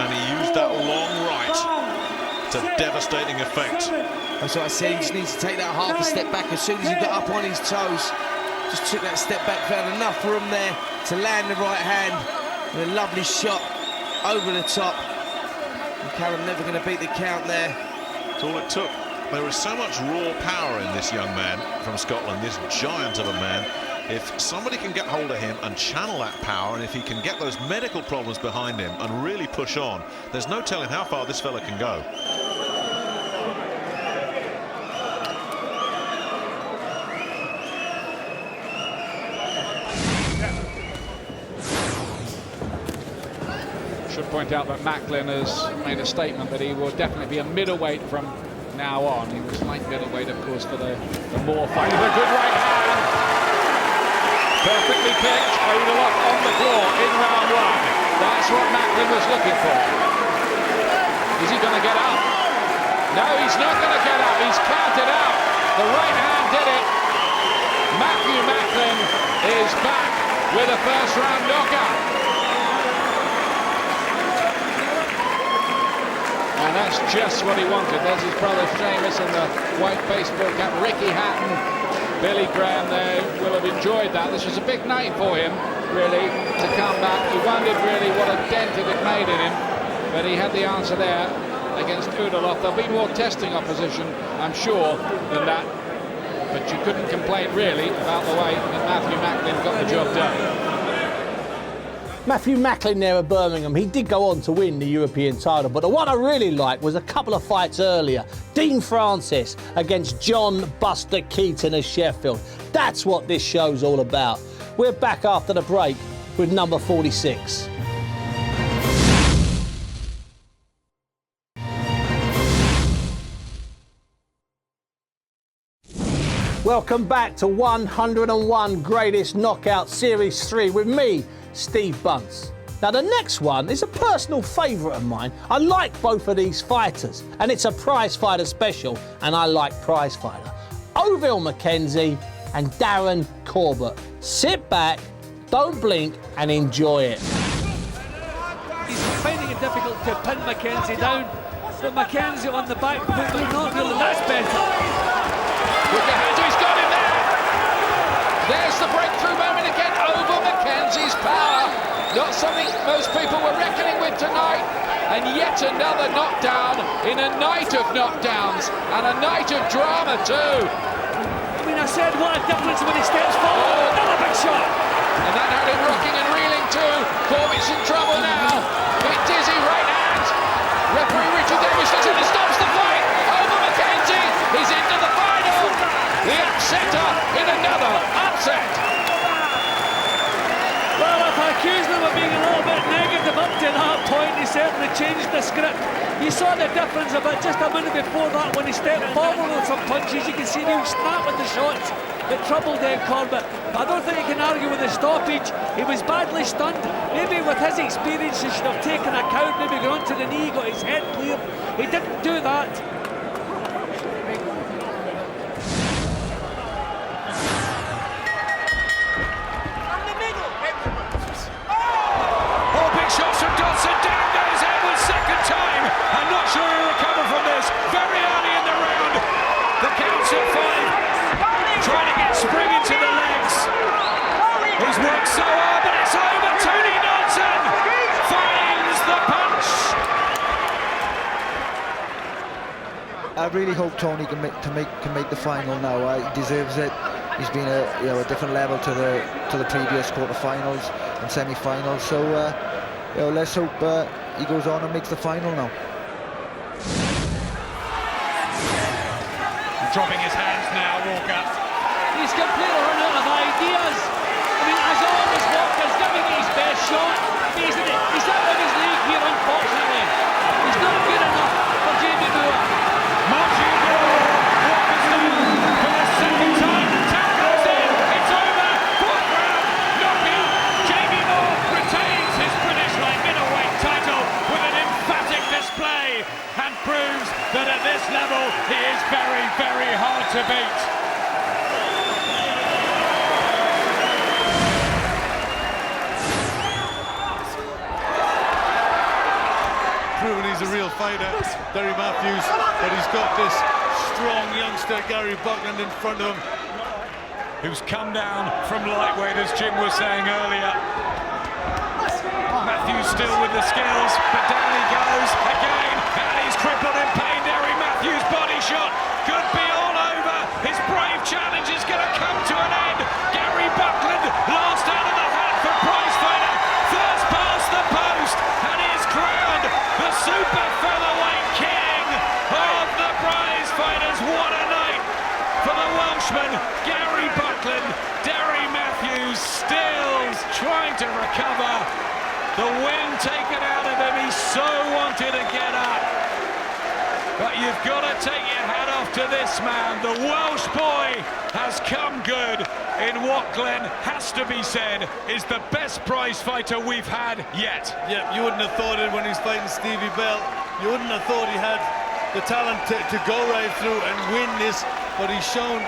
and he used that long right to devastating effect. That's what I said, he just needs to take that half a step back. As soon as he got up on his toes, just took that step back, found enough room there to land the right hand. And a lovely shot over the top. And Callum never going to beat the count there. That's all it took. There is so much raw power in this young man from Scotland, this giant of a man. If somebody can get hold of him and channel that power, and if he can get those medical problems behind him and really push on, there's no telling how far this fella can go. Should point out that Macklin has made a statement that he will definitely be a middleweight from now on. He was light middleweight, of course, for the more fight. A good right hand. Perfectly picked, Odelot on the floor in round one. That's what Macklin was looking for. Is he going to get up? No, he's not going to get up. He's counted out. The right hand did it. Matthew Macklin is back with a first round knockout. And that's just what he wanted. There's his brother Seamus in the white baseball cap. Ricky Hatton. Billy Graham there will have enjoyed that. This was a big night for him, really, to come back. He wondered really what a dent it had made in him, but he had the answer there against Udelov. There'll be more testing opposition, I'm sure, than that, but you couldn't complain really about the way that Matthew Macklin got the job done. Matthew Macklin there at Birmingham, he did go on to win the European title, but the one I really liked was a couple of fights earlier. Dean Francis against John Buster Keaton of Sheffield. That's what this show's all about. We're back after the break with number 46. Welcome back to 101 Greatest Knockout Series 3 with me, Steve Bunce. Now the next one is a personal favourite of mine. I like both of these fighters, and it's a prize fighter special, and I like prize fighter. Ovil McKenzie and Darren Corbett. Sit back, don't blink, and enjoy it. He's finding it difficult to pin McKenzie down, but McKenzie on the back foot, but not really. That's better. With the hands, he's got him there. There's the breakthrough moment again. Over McKenzie's power. Not something most people were reckoning with tonight. And yet another knockdown in a night of knockdowns and a night of drama too. I mean, I said what a difference when he steps forward. Another big shot. And that had him rocking and reeling too. Corbett's in trouble now. Bit dizzy, right hand. Referee Richard Davis does it and stops the fight. Over McKenzie. He's into the final. The upsetter in another upset. Well, if I accused him of being a little bit negative up to that point, he certainly changed the script. You saw the difference about just a minute before that when he stepped forward with some punches. You can see him snap with the shots that troubled Corbett. I don't think you can argue with the stoppage. He was badly stunned. Maybe with his experience he should have taken a count, maybe gone to the knee, got his head cleared. He didn't do that. Shots from Dodson, down goes Edwards second time. I'm not sure he'll recover from this. Very early in the round. The count's at 5. Trying to get spring into the legs. He's worked so hard, but it's over. Tony Dodson finds the punch. I really hope Tony can make the final now. He deserves it. He's been a different level to the previous quarterfinals and semi-finals. So. Let's hope he goes on and makes the final now. Dropping his hands now, Walker. He's completely run out of ideas. I mean, as always, Walker's giving it his best shot. He's out of his league here, unfortunately. He's not good enough for Jamie Moore. Martin Moore, Walker's down for the second time. Tap goes in. It's over. Fourth round. Knocking. Jamie Moore retains his British light middleweight title with an emphatic display and proves that at this level he is very, very hard to beat. he's a real fighter, Derry Matthews, but he's got this strong youngster, Gary Buckland, in front of him, who's come down from lightweight, as Jim was saying earlier. Matthews still with the skills, but down he goes again, and he's crippled in pain. Derry Matthews' body shot could be all over. His brave challenge is going to come to an end. Gary Buckland, last out of the hat for prize fighter, first past the post, and is crowned the super featherweight king of the prize fighters. What a night for the Welshman, Gary Buckland. Derry Matthews still trying to recover. The wind taken out of him. He so wanted to get up. But you've got to take your hat off to this man. The Welsh boy has come good in what, Glenn, has to be said is the best prize fighter we've had yet. Yeah, you wouldn't have thought it when he's fighting Stevie Bell. You wouldn't have thought he had the talent to go right through and win this, but he's shown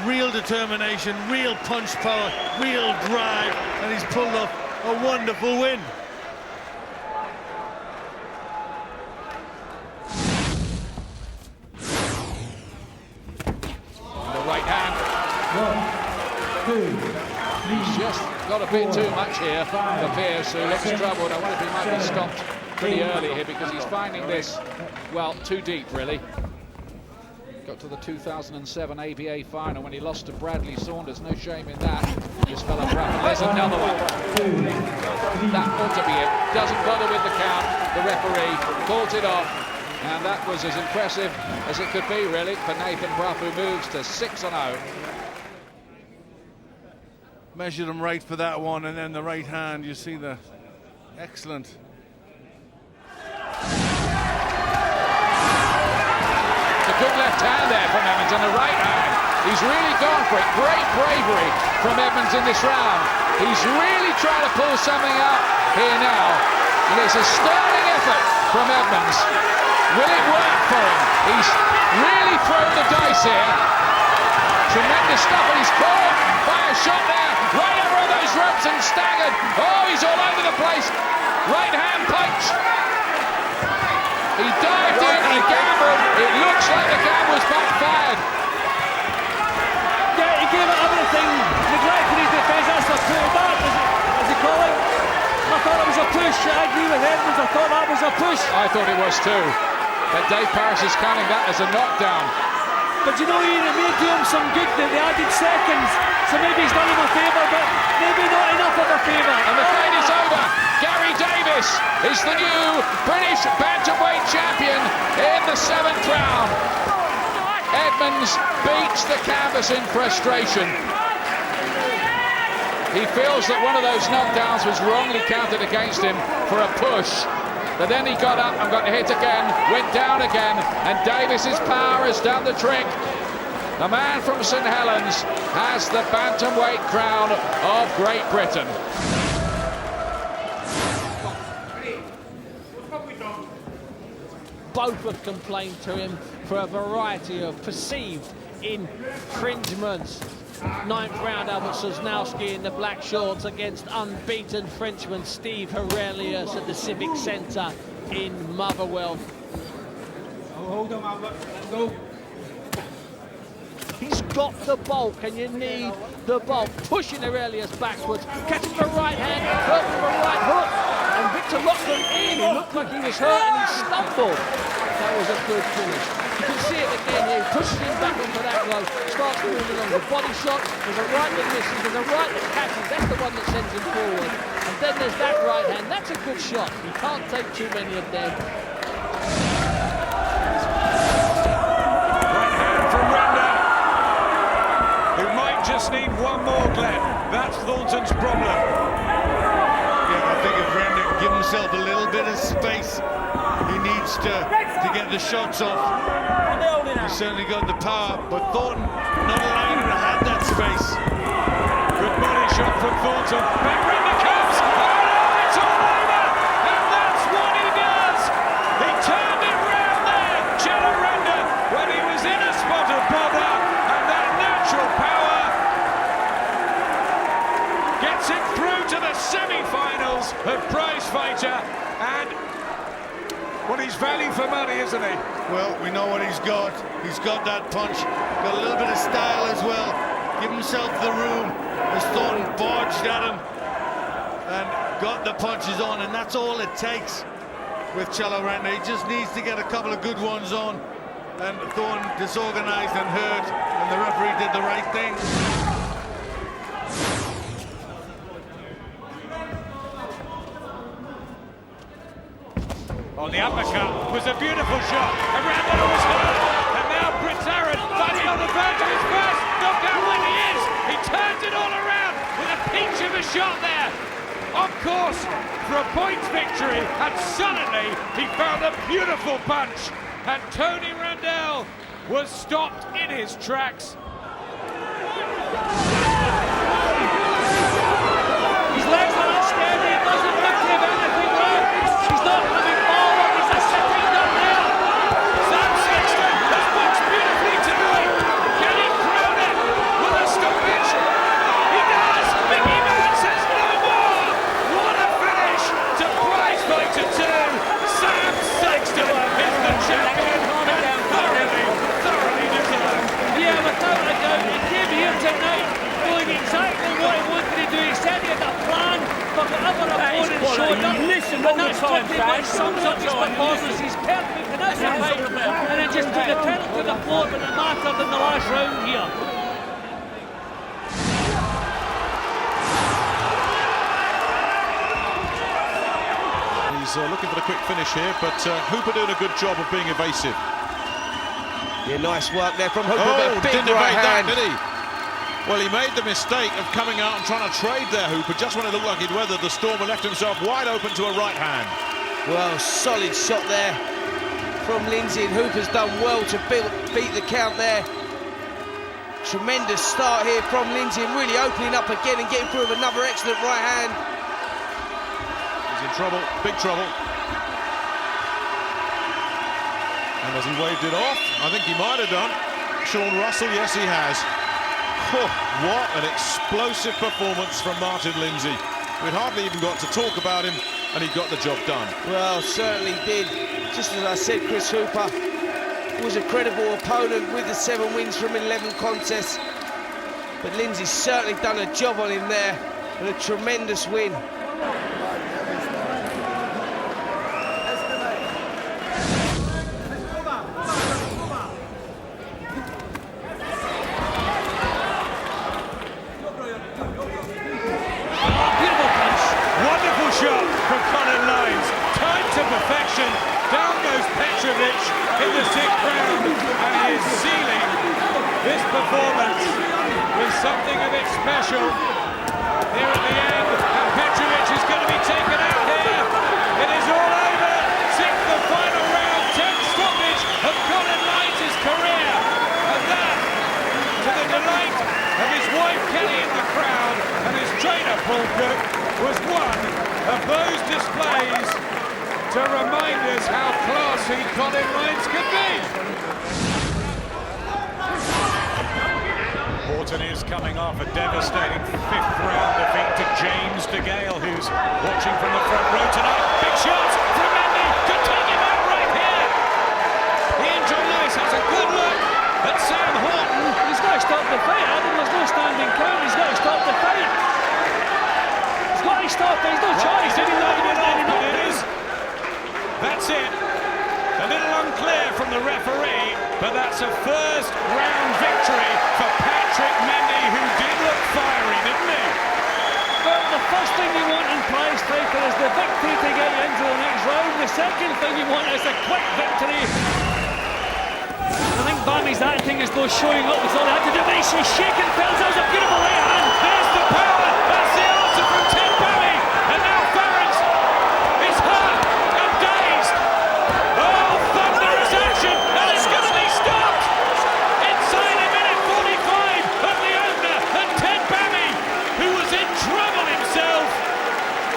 real determination, real punch power, real drive, and he's pulled off a wonderful win. The right hand. 1, 2, 3. He's just got a bit too much here for Pierce, who looks troubled. I wonder if he might be stopped pretty early here because he's finding this, well, too deep, really. Got to the 2007 ABA final when he lost to Bradley Saunders. No shame in that. This fella Braffin. There's another one. That ought to be it. Doesn't bother with the count. The referee calls it off. And that was as impressive as it could be, really, for Nathan Bruff, who moves to 6-0. Measured him right for that one, and then the right hand, you see the excellent. A good left hand there from Evans, and the right hand. He's really gone for it. Great bravery from Evans in this round. He's really trying to pull something out here now. And it's a sterling effort from Evans. Will it work for him? He's really thrown the dice here. Tremendous stuff, and he's caught by a shot there. Right over on those ropes and staggered. Oh, he's all over the place. Right hand punch. He dived in, he gambled. It looks like the gamble's backfired. Yeah, he gave it everything. Neglected his defence. That's a pullback, as he call it. I thought it was a push. I agree with Edmonds. I thought that was a push. I thought it was too. But Dave Parrish is counting that as a knockdown. But you know, Ian, it may do him some good, the added seconds. So maybe he's done him a favour, but maybe not enough of a favour. And the fight is over. Gary Davis is the new British bantamweight champion in the 7th round. Edmonds beats the canvas in frustration. He feels that one of those knockdowns was wrongly counted against him for a push. But then he got up and got hit again, went down again, and Davis's power has done the trick. The man from St Helens has the bantamweight crown of Great Britain. Both have complained to him for a variety of perceived infringements. 9th round, Albert Sosnowski in the black shorts against unbeaten Frenchman Steve Aurelius at the Civic Centre in Motherwell. Oh, hold on, Albert. Let's go. He's got the bulk, and you need the bulk. Pushing Aurelius backwards, catching the right hand, hurt with a right hook, and Victor locked him in. He looked like he was hurt and he stumbled. That was a good finish. You can see it again here. He pushes him back onto that row, starts moving on. The body shot, there's a right that misses, there's a right that catches. That's the one that sends him forward. And then there's that right hand. That's a good shot. You can't take too many of them. Right hand from Randa, who might just need one more, Glenn. That's Thornton's problem. Yeah, I think if Randa can give himself a little bit of space, he needs to get the shots off. He's certainly got the power, but Thornton not allowing him to have that space. Good body shot from Thornton. Back Randa comes. Oh no, it's all over. And that's what he does. He turned it round there. Chella Randa, when he was in a spot of bother, and that natural power gets it through to the semi-finals of Prize Fighter. And he's value for money, isn't he? Well, we know what he's got. He's got that punch, got a little bit of style as well. Give himself the room. As Thornton barged at him and got the punches on, and that's all it takes with Cello right now. He just needs to get a couple of good ones on, and Thornton disorganized and hurt, and the referee did the right thing. On the uppercut was a beautiful shot, and Randall was hurt, and now Prince Aaron fighting on the verge of his first knockout when he is. He turns it all around with a pinch of a shot there. On course for a points victory, and suddenly he found a beautiful punch, and Tony Randall was stopped in his tracks. His legs are unsteady, it doesn't look to have anything left. He's not coming forward, he's a sitting down there. Sam Sexton has boxed beautifully tonight. Can he crown it with a stoppage? He does! Mickey Man says no more! What a finish to prize fighter 2. Sam Sexton is the champion and thoroughly deserved. Yeah, without a doubt, he came here tonight knowing exactly what he wanted to do. He said he had a plan for whatever opponent showed up. And that's pretty much sums up his performance. He's perfect in every fight, and he just took the pedal to the floor when it mattered in the last round here. He's looking for the quick finish here, but Hooper doing a good job of being evasive. Yeah, nice work there from Hooper. Oh, big didn't right evade that, hand. did he? Well, he made the mistake of coming out and trying to trade there, Hooper, just when it looked like he'd weathered the storm and left himself wide open to a right hand. Well, solid shot there from Lindsay, and Hooper's done well to beat the count there. Tremendous start here from Lindsay, and really opening up again and getting through with another excellent right hand. He's in trouble, big trouble. And as he waved it off, I think he might have done. Sean Russell, yes he has. Oh, what an explosive performance from Martin Lindsay. We'd hardly even got to talk about him, and he got the job done. Well, certainly did. Just as I said, Chris Hooper was a credible opponent with the 7 wins from 11 contests. But Lindsay's certainly done a job on him there, and a tremendous win. Down goes Petrovic in the 6th round, and he is sealing this performance with something a bit special here at the end. And Petrovic is going to be taken out here. It is all over. 6th and final round, 10th stoppage of Colin Lyons' career, and that, to the delight of his wife Kelly in the crowd and his trainer Paul Cook, was one of those displays to remind us how classy Colin Lyons could be. Horton is coming off a devastating 5th round defeat to James DeGale, who's watching from the front row tonight. Big shot from Mendy, could take him out right here. Ian John Lewis has a good look at Sam Horton. He's got to stop the fight, Adam. There's no standing count. He's got to stop the fight. He's got to stop it. There's no choice. He didn't line it up, but it is. That's it. A little unclear from the referee, but that's a first round victory for Patrick Mendy, who did look fiery, didn't he? Well, the first thing you want in prize fighter is the victory to get you into the next round. The second thing you want is a quick victory. I think Bammy's acting as though showing up was all he had to do, but he's shaking Fells. That was a beautiful right hand. There's the power. That's the answer from Ted Bammy. And now Ferrens is hurt and dazed. Oh, thunderous action. And it's going to be stopped inside a minute 45 of the opener. And Ted Bammy, who was in trouble himself,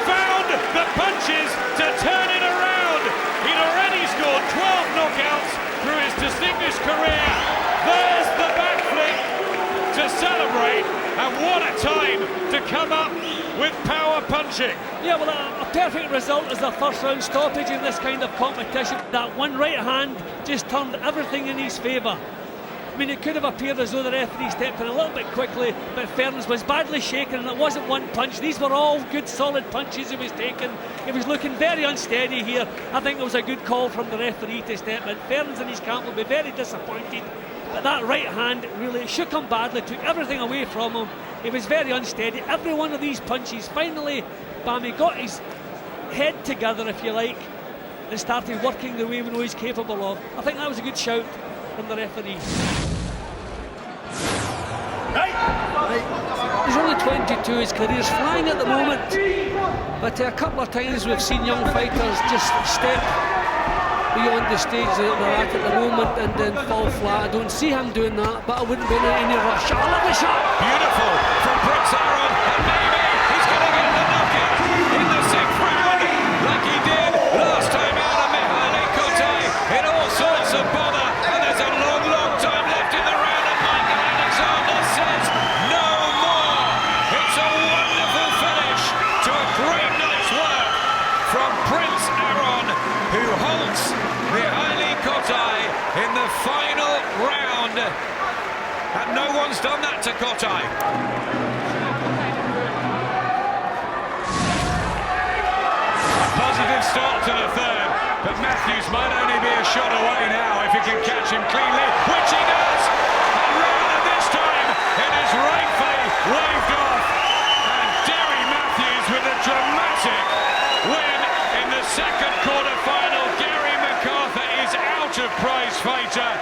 found the punches to turn it around. He'd already scored 12 knockouts through his distinguished career. There's the back flick to celebrate, And what a time to come up with power punching. Yeah, well, a perfect result is the first round stoppage in this kind of competition. That one right hand just turned everything in his favour. I mean, it could have appeared as though the referee stepped in a little bit quickly, but Ferns was badly shaken, and it wasn't one punch. These were all good, solid punches he was taking. He was looking very unsteady here. I think it was a good call from the referee to step in. Ferns and his camp will be very disappointed, but that right hand really shook him badly, took everything away from him. He was very unsteady. Every one of these punches, finally, Bammy got his head together, if you like, and started working the way we know he's capable of. I think that was a good shout from the referee. He's only 22, his career's flying at the moment, but a couple of times we've seen young fighters just step beyond the stage that they're at the moment and then fall flat. I don't see him doing that, but I wouldn't be in any rush. I love the shot! Beautiful from Prince Aaron, and maybe he's going to get the knockout in the 6th round, like he did last time out of Mihaly Kotai in all sorts of bother, and there's a long, long time left in the round, and Michael Alexander says no more. It's a wonderful finish to a great night's work from Prince Aaron, who holds Mihaly Kotai in the final round, and no one's done that to Kotai. A positive start to the 3rd, but Matthews might only be a shot away now if he can catch him cleanly, which he does, and rather this time it is rightfully waved off, and Derry Matthews with a dramatic win in the 2nd quarter-final. Gary MacArthur is out of prize fighter.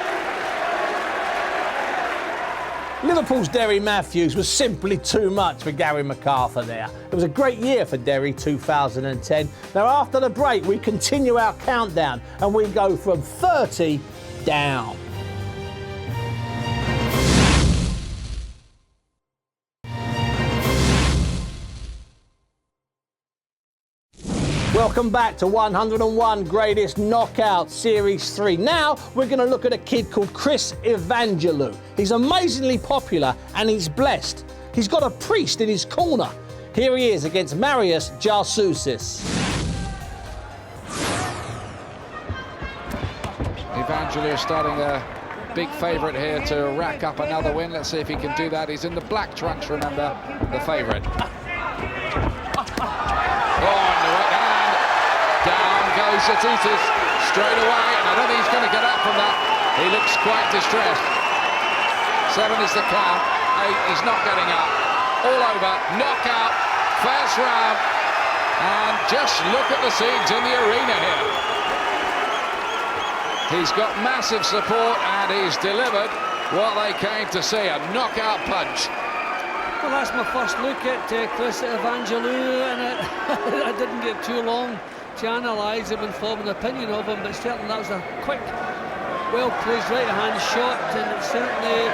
Liverpool's Derry Matthews was simply too much for Gary MacArthur there. It was a great year for Derry 2010. Now after the break we continue our countdown and we go from 30 down. Welcome back to 101 Greatest Knockout Series 3. Now we're going to look at a kid called Chris Evangelou. He's amazingly popular and he's blessed. He's got a priest in his corner. Here he is against Marius Jarsousis. Evangelou starting a big favourite here to rack up another win. Let's see if he can do that. He's in the black trunks, remember, the favourite. Jarsousis straight away, and I don't think he's going to get up from that. He looks quite distressed. 7 is the count. 8, he's not getting up. All over, knockout, first round, and just look at the scenes in the arena here. He's got massive support, and he's delivered what they came to see, a knockout punch. Well, that's my first look at Chris Evangelou, and I didn't get too long to analyse him and form an opinion of him, but certainly that was a quick, well-placed right-hand shot, and it certainly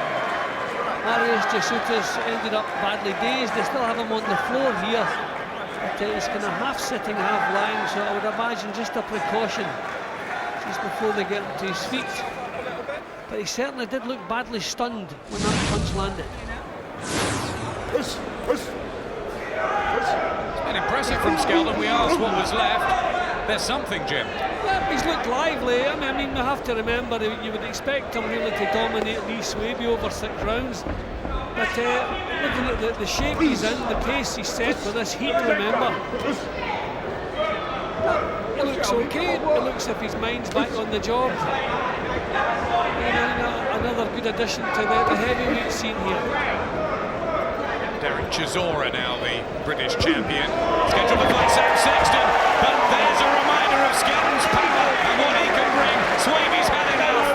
Marius Jarsousis ended up badly dazed. They still have him on the floor here, but he's kind of half sitting, half lying, so I would imagine just a precaution just before they get him to his feet. But he certainly did look badly stunned when that punch landed. It's been impressive from Skelton. We asked what was left. There's something, Jim. Yeah, he's looked lively. I mean, we have to remember you would expect him really to dominate Lee Swaby over 6 rounds. But looking at the shape he's in, the pace he's set for this heat, remember. It looks okay. It looks if his mind's back on the job. And another good addition to the heavyweight scene here. Derek Chisora now the British champion. Scheduled to fight Sam Sexton, but there's a reminder of Skelton's power and what he can bring. Swaby's had enough.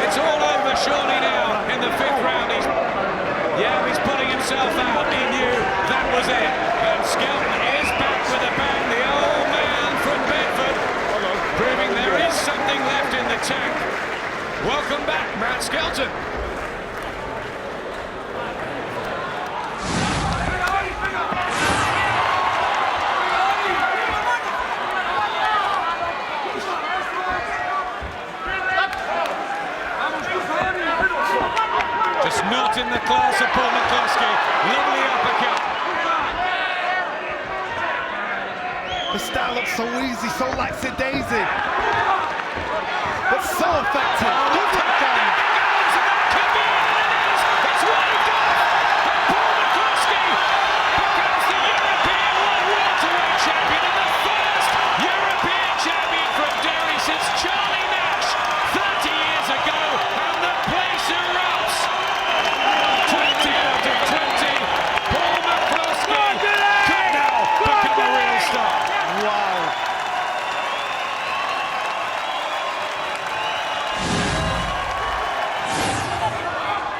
It's all over surely now in the 5th round. He's putting himself out. He knew that was it. And Skelton is back with a bang. The old man from Bedford, proving there is something left in the tank. Welcome back, Matt Skelton. not in the class of Paul McCloskey. Lovely uppercut. The style looks so easy, so lackadaisy, but so effective. Good takedown. It's waved off, and Paul McCloskey becomes the European World Welterweight Champion and the first European champion from Derry since Charlie Nash 30 years ago, and the place erupts. 20 out of 20. Paul McCloskey could now become a real star. Wow.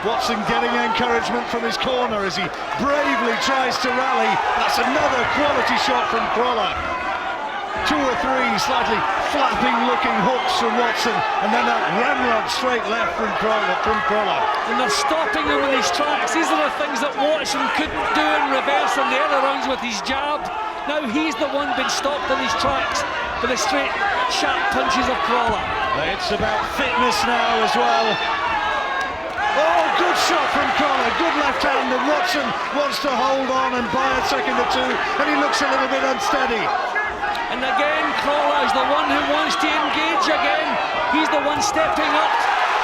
Watson getting encouragement from his corner as he bravely tries to rally. That's another quality shot from Crawler. 2 or 3 slightly flapping looking hooks from Watson, and then that ramrod straight left from Crawler. And they're stopping him in his tracks. These are the things that Watson couldn't do in reverse in the earlier rounds with his jab. Now he's the one being stopped in his tracks for the straight, sharp punches of Crawler. It's about fitness now as well. Oh, good shot from Crawler, good left hand, and Watson wants to hold on and buy a second or two, and he looks a little bit unsteady. And again, Crawler is the one who wants to engage again. He's the one stepping up.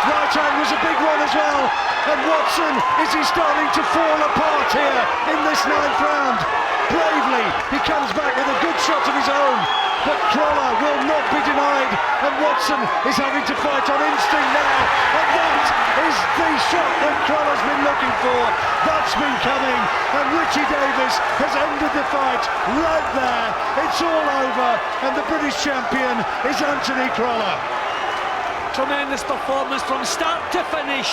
Right hand was a big one as well, and Watson, is he starting to fall apart here in this 9th round? Bravely, he comes back with a good shot of his own, but Crawler will not be denied, and Watson is having to fight on instinct now, and that is the shot that Crawler's been looking for. That's been coming, and Richie Davis has ended the fight right there. It's all over, and the British champion is Anthony Crawler. Tremendous performance from start to finish.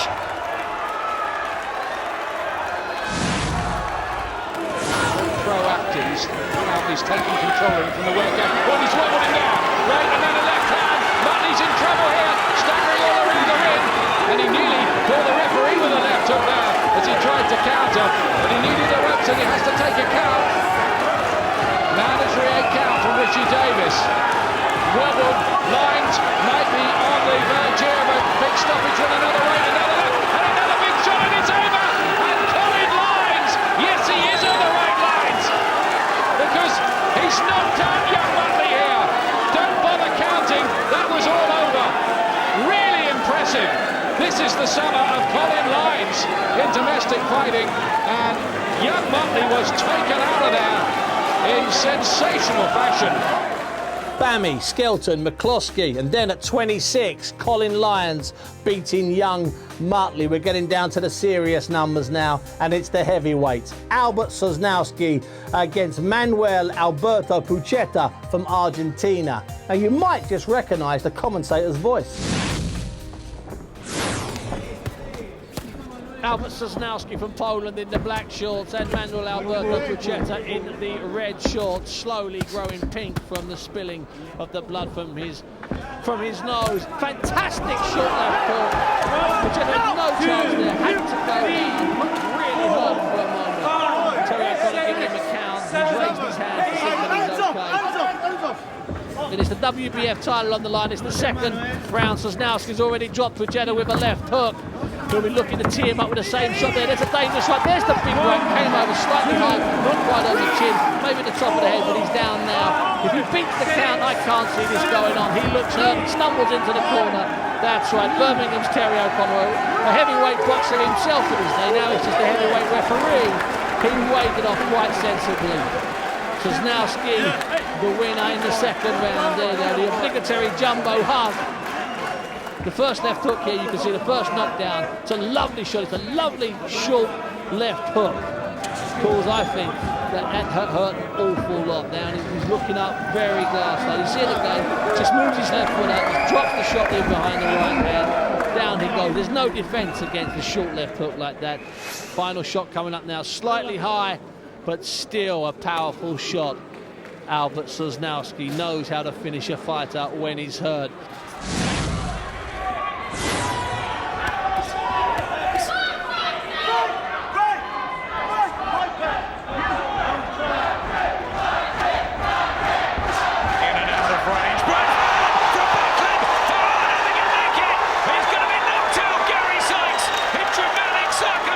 Proactive, he's taking control of him from the workout. Oh, he's wobbling him down. Right, and then a left hand. Butley's in trouble here, staggering all around the ring. And he nearly caught the referee with a left hook there as he tried to counter. But he needed a ropes and he has to take a count. Mandatory 8 count from Richie Davis. Wobbled, lined, might be on the verge here, but big stoppage with another right, another left, and another big shot, and it's over. And Colin Lines, yes, he is on the right lines, because he's knocked out young Butley here. Don't bother counting, that was all over. Really impressive. This is the summer of Colin Lines in domestic fighting, and young Butley was taken out of there in sensational fashion. Bammy, Skelton, McCloskey, and then at 26, Colin Lyons beating young Mutley. We're getting down to the serious numbers now, and it's the heavyweights. Albert Sosnowski against Manuel Alberto Pucheta from Argentina. Now, you might just recognise the commentator's voice. Albert Sosnowski from Poland in the black shorts, and Manuel Alberto Pucheta in the red shorts, slowly growing pink from the spilling of the blood from his nose. Fantastic short left hook. Pucheta had no chance there, had to go down, looked really hurt for a moment. Terry got to give him a count. He's raised his hand to signal he's okay. It is the WBF title on the line. It's the second round. Sosnowski's already dropped Pucheta with a left hook. He'll be looking to tee him up with the same shot there. There's a dangerous shot. There's the big one. Came over slightly high, not quite on the chin, maybe the top of the head, but he's down now. If he beats the count, I can't see this going on. He looks hurt, stumbles into the corner. That's right, Birmingham's Terry O'Connor, a heavyweight boxer himself to this day. Now he's just a heavyweight referee. He waved it off quite sensibly. Sosnowski, the winner in the second round. There you go, the obligatory jumbo hug. The first left hook here, you can see the first knockdown. It's a lovely shot, it's a lovely short left hook. Cause I think that hurt an awful lot down. He's looking up very glass-like. You see it again, just moves his left foot out, just drops the shot in behind the right hand. Down he goes. There's no defense against the short left hook like that. Final shot coming up now, slightly high, but still a powerful shot. Albert Sosnowski knows how to finish a fighter when he's hurt. Circumstances.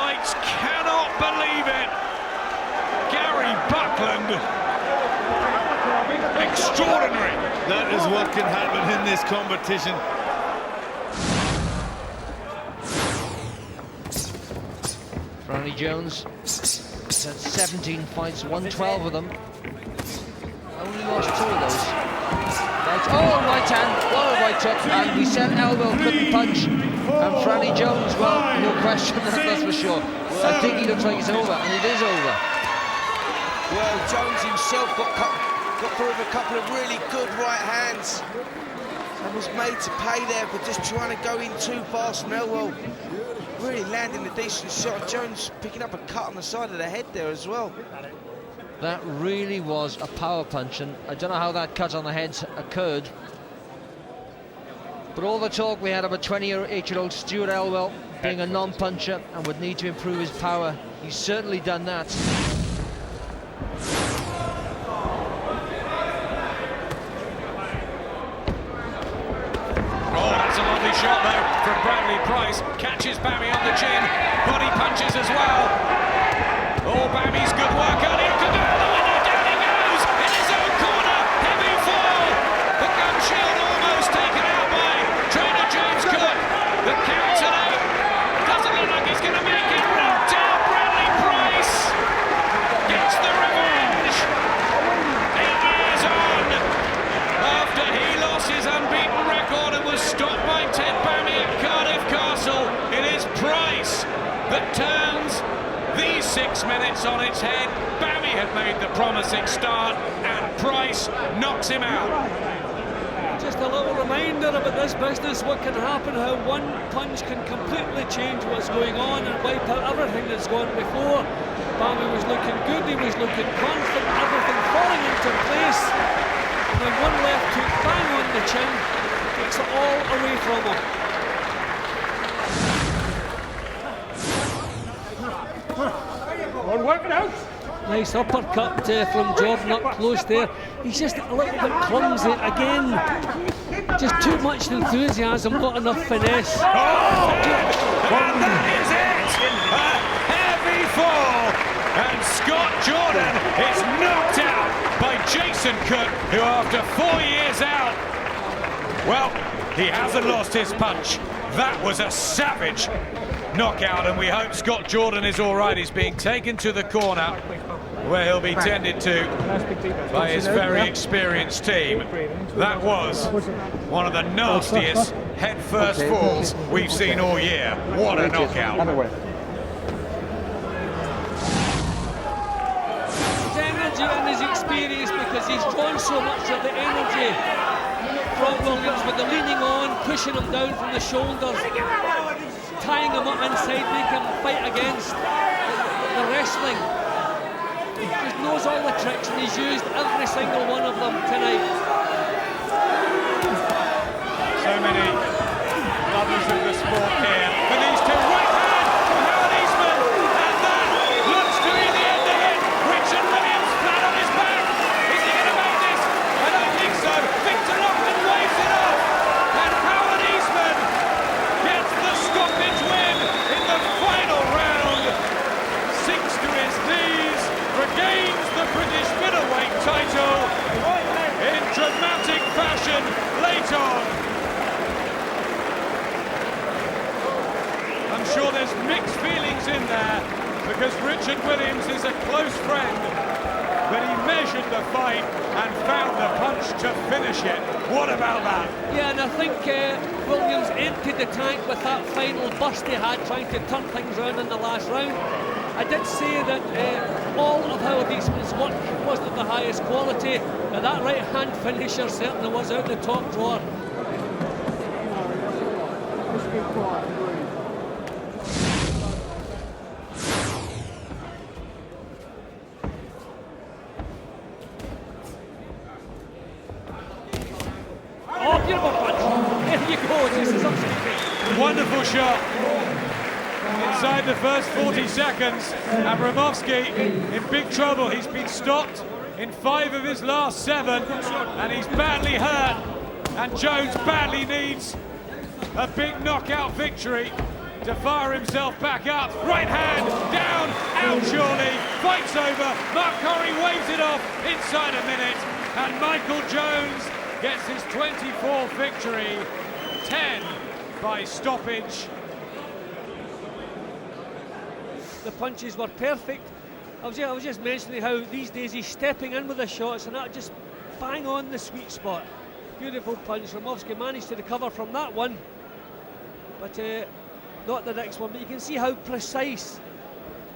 highlights, cannot believe it. Gary Buckland, extraordinary. That is what can happen in this competition. Franny Jones has had 17 fights, won 12 of them. Only lost 2 of those. Right, right hand, what a right hook, and we said elbow, couldn't punch. And Franny Jones, well, no question, that's for sure. I think he looks like it's over, and it is over. Well, Jones himself got through with a couple of really good right hands and was made to pay there for just trying to go in too fast from elbow. Really landing a decent shot. Jones picking up a cut on the side of the head there as well. That really was a power punch, and I don't know how that cut on the head occurred. But all the talk we had about 28-year-old Stuart Elwell being a non-puncher and would need to improve his power, he's certainly done that. Oh, that's a lovely shot though from Bradley Price. Catches Bammy on the chin, body punches as well. Oh, Bammy's good work earlier. Could go out the window, down he goes in his own corner. Heavy fall. The gum shield almost taken out by trainer James Cook. The counter out. Doesn't look like he's going to make it. Rocked out Bradley Price. Gets the revenge. 8 years on. After he lost his unbeaten record and was stopped by Ted Bammy at Cardiff Castle, it is Price that turns these 6 minutes on its head. Bammy had made the promising start and Price knocks him out. Just a little reminder about this business, what can happen, how one punch can completely change what's going on and wipe out everything that's gone before. Bammy was looking good, he was looking confident, everything falling into place. And then one left hook bang on the chin, takes it all away from him. One working out. Nice uppercut from Jordan up close there. He's just a little bit clumsy again. Just too much enthusiasm, not enough finesse. Oh! And that is it! A heavy fall! And Scott Jordan is knocked out by Jason Cook, who after 4 years out, well, he hasn't lost his punch. That was a savage knockout, and we hope Scott Jordan is all right. He's being taken to the corner where he'll be tended to by his very experienced team. That was one of the nastiest head-first falls we've seen all year. What a knockout. His energy and his experience, because he's drawn so much of the energy from Williams with the leaning on, pushing him down from the shoulders, tying him up inside, making him fight against the wrestling. He just knows all the tricks and he's used every single one of them tonight. So many lovers of the sport here. But these two, right hand from Howard Eastman, and that looks to be the end of it. Richard Williams flat on his back. Is he going to make this? I don't think so. Victor Lockton waves it off, and Howard Eastman gets the stoppage win in the final round. Sinks to his knees, regains the British middleweight title in dramatic fashion late on. I'm sure there's mixed feelings in there because Richard Williams is a close friend, but he measured the fight and found the punch to finish it. What about that? Yeah, and I think Williams emptied the tank with that final burst he had, trying to turn things around in the last round. I did say that all of Howard Eastman's work wasn't of the highest quality, but that right-hand finisher certainly was out the top drawer. Oh, beautiful punch. There you go. This is absolutely wonderful shot. Inside the first 40 seconds, Abramovsky in big trouble. He's been stopped in 5 of his last 7, and he's badly hurt. And Jones badly needs a big knockout victory to fire himself back up. Right hand, down, out surely, fight's over. Mark Corrie waves it off inside a minute, and Michael Jones gets his 24th victory, 10 by stoppage. The punches were perfect. I was just mentioning how these days he's stepping in with the shots and that just bang on the sweet spot. Beautiful punch. Ramovsky managed to recover from that one, but not the next one. But you can see how precise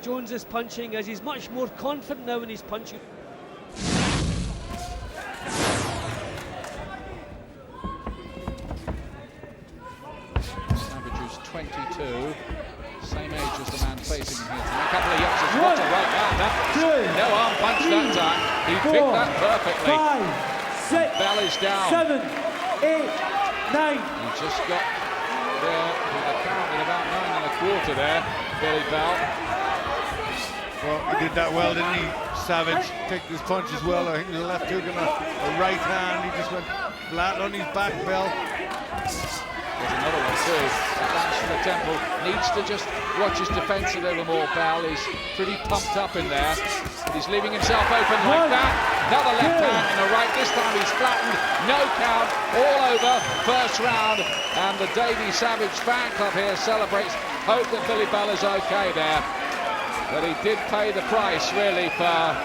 Jones is punching, as he's much more confident now in his punching. Savage, who's 22, same age as the man facing him here tonight. A couple of youngsters. What a right hand. No arm punch that time. He picked that perfectly. 5, 6, Bell is down. 7, 8, 9. He just got there with a count at about 9 1/4 there, Billy Bell. Well, he did that well, didn't he? Savage picked his punches well. I think the left hook and a right hand. He just went flat on his back, Bell. There's another one too. A dash for the temple. Needs to just watch his defence a little more, Bell. He's pretty pumped up in there. But he's leaving himself open like that. Another left hand and a right. This time he's flattened. No count. All over. First round. And the Davey Savage fan club here celebrates. Hope that Billy Bell is okay there. But he did pay the price, really, for,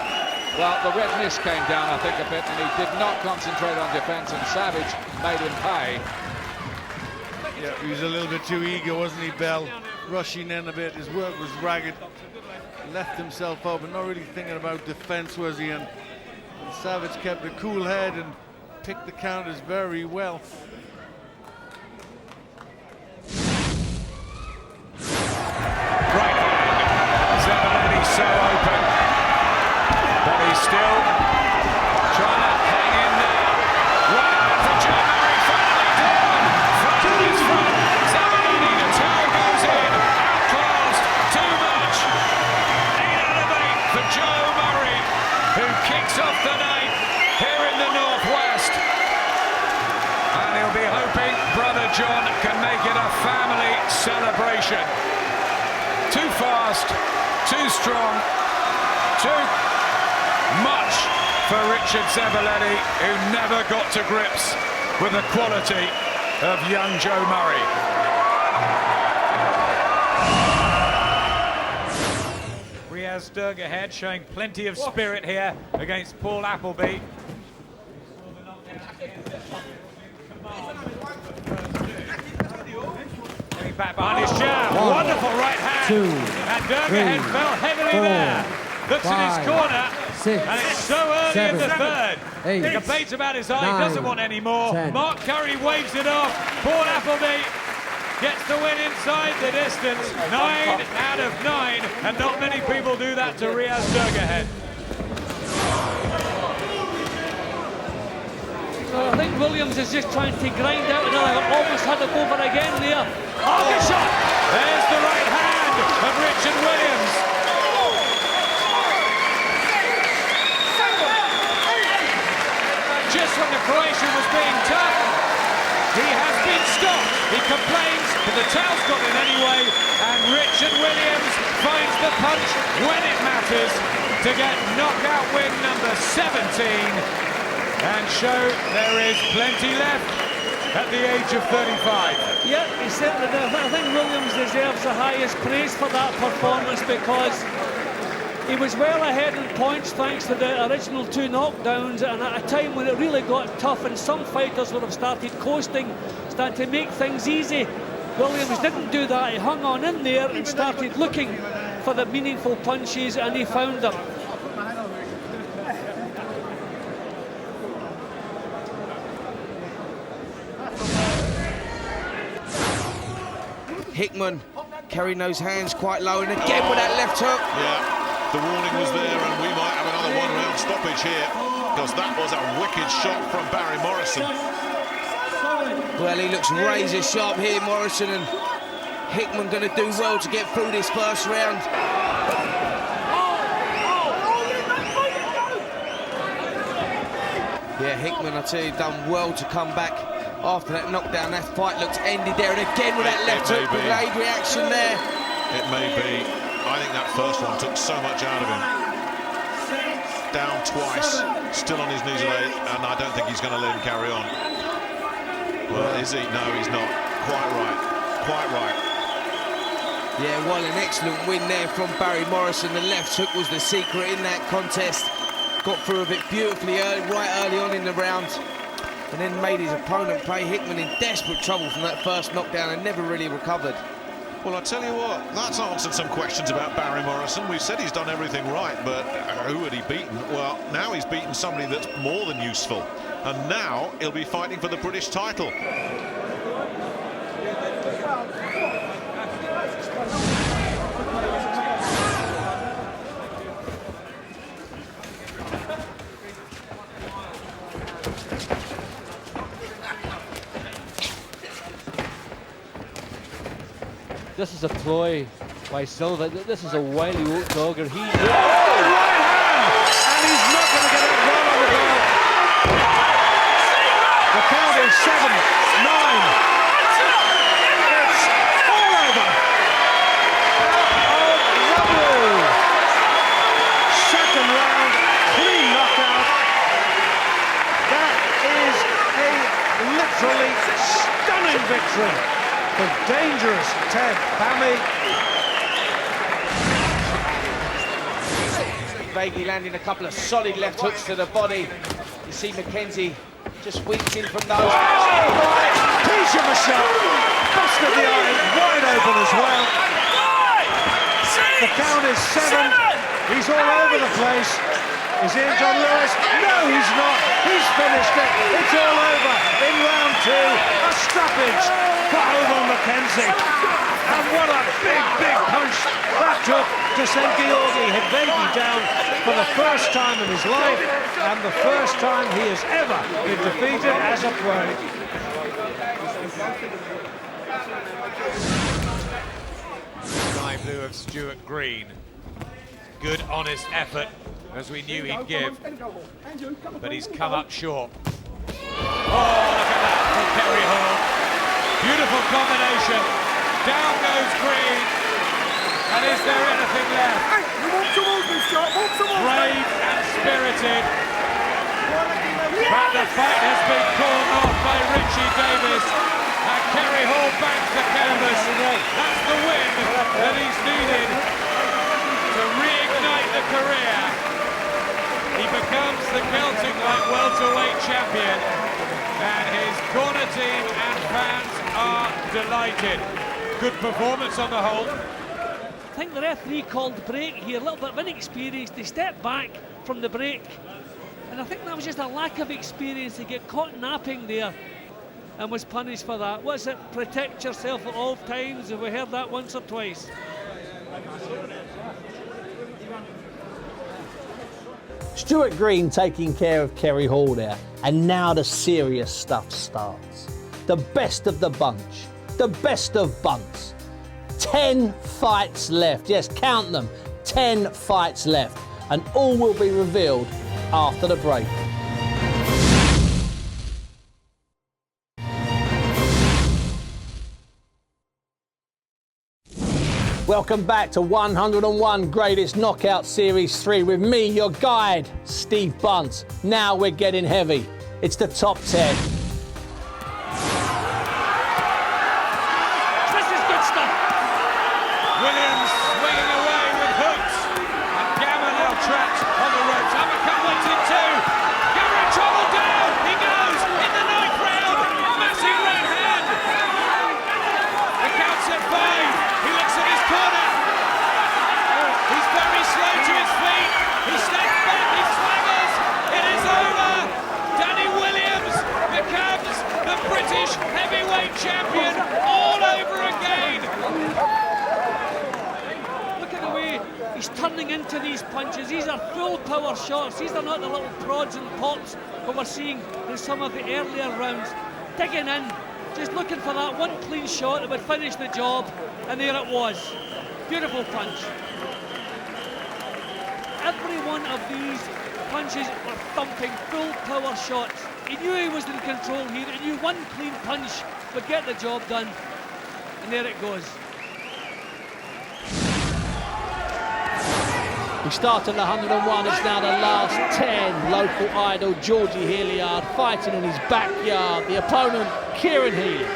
well, the red mist came down, I think, a bit, and he did not concentrate on defence, and Savage made him pay. Yeah, he was a little bit too eager, wasn't he, Bell? Rushing in a bit. His work was ragged. Left himself open, not really thinking about defence, was he? And Savage kept a cool head and picked the counters very well. So open, but he's still trying to hang in there. Right up for Joe Murray, finally down. Front is front. Zabalini, the towel goes in. Closed, too much. 8 out of 8 for Joe Murray, who kicks off the night here in the Northwest. And he'll be hoping brother John can make it a family celebration. Too fast. Too strong, too much for Richard Zebaleni, who never got to grips with the quality of young Joe Murray. Riaz Durgahead showing plenty of spirit here against Paul Appleby. Back behind his jab. Wonderful right hand. And Durgahead fell heavily there. Looks in his corner. And it's so early in the third. He complains about his eye. He doesn't want any more. Mark Curry waves it off. Paul Appleby gets the win inside the distance. 9 out of 9. And not many people do that to Riaz Durgahead. I think Williams is just trying to grind out another. Almost had it over again there. Oh, good shot! There's the right hand of Richard Williams. Just when the Croatian was being tough, he has been stopped. He complains, but the towel's got in anyway, and Richard Williams finds the punch when it matters to get knockout win number 17. And show there is plenty left at the age of 35. Yeah, he certainly does. I think Williams deserves the highest praise for that performance, because he was well ahead in points thanks to the original 2 knockdowns, and at a time when it really got tough and some fighters would have started coasting, starting to make things easy. Williams didn't do that. He hung on in there and started looking for the meaningful punches, and he found them. Hickman carrying those hands quite low, and again with that left hook. Yeah, the warning was there, and we might have another one-round stoppage here, because that was a wicked shot from Barry Morrison. Well, he looks razor sharp here, Morrison, and Hickman going to do well to get through this first round. Yeah, Hickman, I tell you, done well to come back after that knockdown, that fight looks ended there. And again with that left hook, delayed reaction there. It may be. I think that first one took so much out of him. Down twice, still on his knees and I don't think he's going to let him carry on. Well, is he? No, he's not. Quite right. Quite right. Yeah, well, an excellent win there from Barry Morrison. The left hook was the secret in that contest. Got through of it beautifully right early on in the round, and then made his opponent pay. Hickman in desperate trouble from that first knockdown and never really recovered. Well, I tell you what, that's answered some questions about Barry Morrison. We've said he's done everything right, but who had he beaten? Well, now he's beaten somebody that's more than useful, and now he'll be fighting for the British title. This is a ploy by Silva. This is a wily old dogger. He... Oh, right hand! And he's not going to get it well on the bell. The count is 7, 9. It's all over. Oh, lovely. Second round, clean knockout. That is a literally stunning victory. The dangerous Ted Bammy. Vaguely landing a couple of solid left hooks to the body. You see McKenzie just weeks in from those. Oh, right. Piece of a shot. Busted the eye wide open as well. The count is 7. He's all over the place. Is Ian John Lewis? No, he's not. He's finished it. It's all over in round 2. A stoppage for Oval McKenzie. And what a big, big punch that took to send Georgi Hidvegi down for the first time in his life and the first time he has ever been defeated as a pro. Sky blue of Stuart Green. Good, honest effort, as we knew he'd give, but he's come up short. Oh, look at that from Kerry Hall. Beautiful combination. Down goes Green. And is there anything left? Brave and spirited. But the fight has been called off by Richie Davis. And Kerry Hall banks the canvas. That's the win that he's needed to reignite the career. He becomes the Celtic light welterweight champion, and his corner team and fans are delighted. Good performance on the whole. I think the referee called the break here, a little bit of inexperience. They stepped back from the break, and I think that was just a lack of experience. They get caught napping there and was punished for that. What's it? Protect yourself at all times. Have we heard that once or twice? Stuart Green taking care of Kerry Hall there, and now the serious stuff starts. The best of the bunch, the best of bunts. 10 fights left, yes, count them, 10 fights left, and all will be revealed after the break. Welcome back to 101 Greatest Knockout Series 3 with me, your guide, Steve Bunt. Now we're getting heavy. It's the top 10. This is good stuff. Williams swinging away with hooks. And Gamma now trapped on the ropes. Uppercut waiting too. Gamma in trouble down. He goes in the 9th round. Massive right hand. The count's at 5. He looks at his corner. He's very slow to his feet. He steps back, he swaggers. It is over. Danny Williams becomes the British heavyweight champion all over again. Look at the way he's turning into these punches. These are full power shots. These are not the little prods and pops that we're seeing in some of the earlier rounds. Digging in, just looking for that one clean shot that would finish the job. And there it was. Beautiful punch. every one of these punches were thumping, full power shots. He knew he was in control here. He knew one clean punch would get the job done. And there it goes. We started at 101, it's now the last 10. Local idol Georgie Hilliard fighting in his backyard. The opponent, Kieran Healy.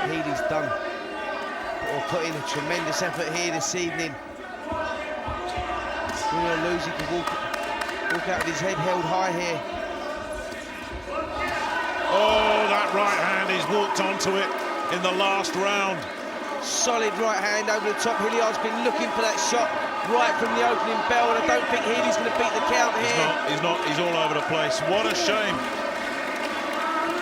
Healy's done, or put in a tremendous effort here this evening. Win or lose, he can walk out with his head held high here. Oh, that right hand, he's walked onto it in the last round. Solid right hand over the top. Hilliard's been looking for that shot right from the opening bell, and I don't think Healy's going to beat the count here. He's not. He's all over the place. What a shame.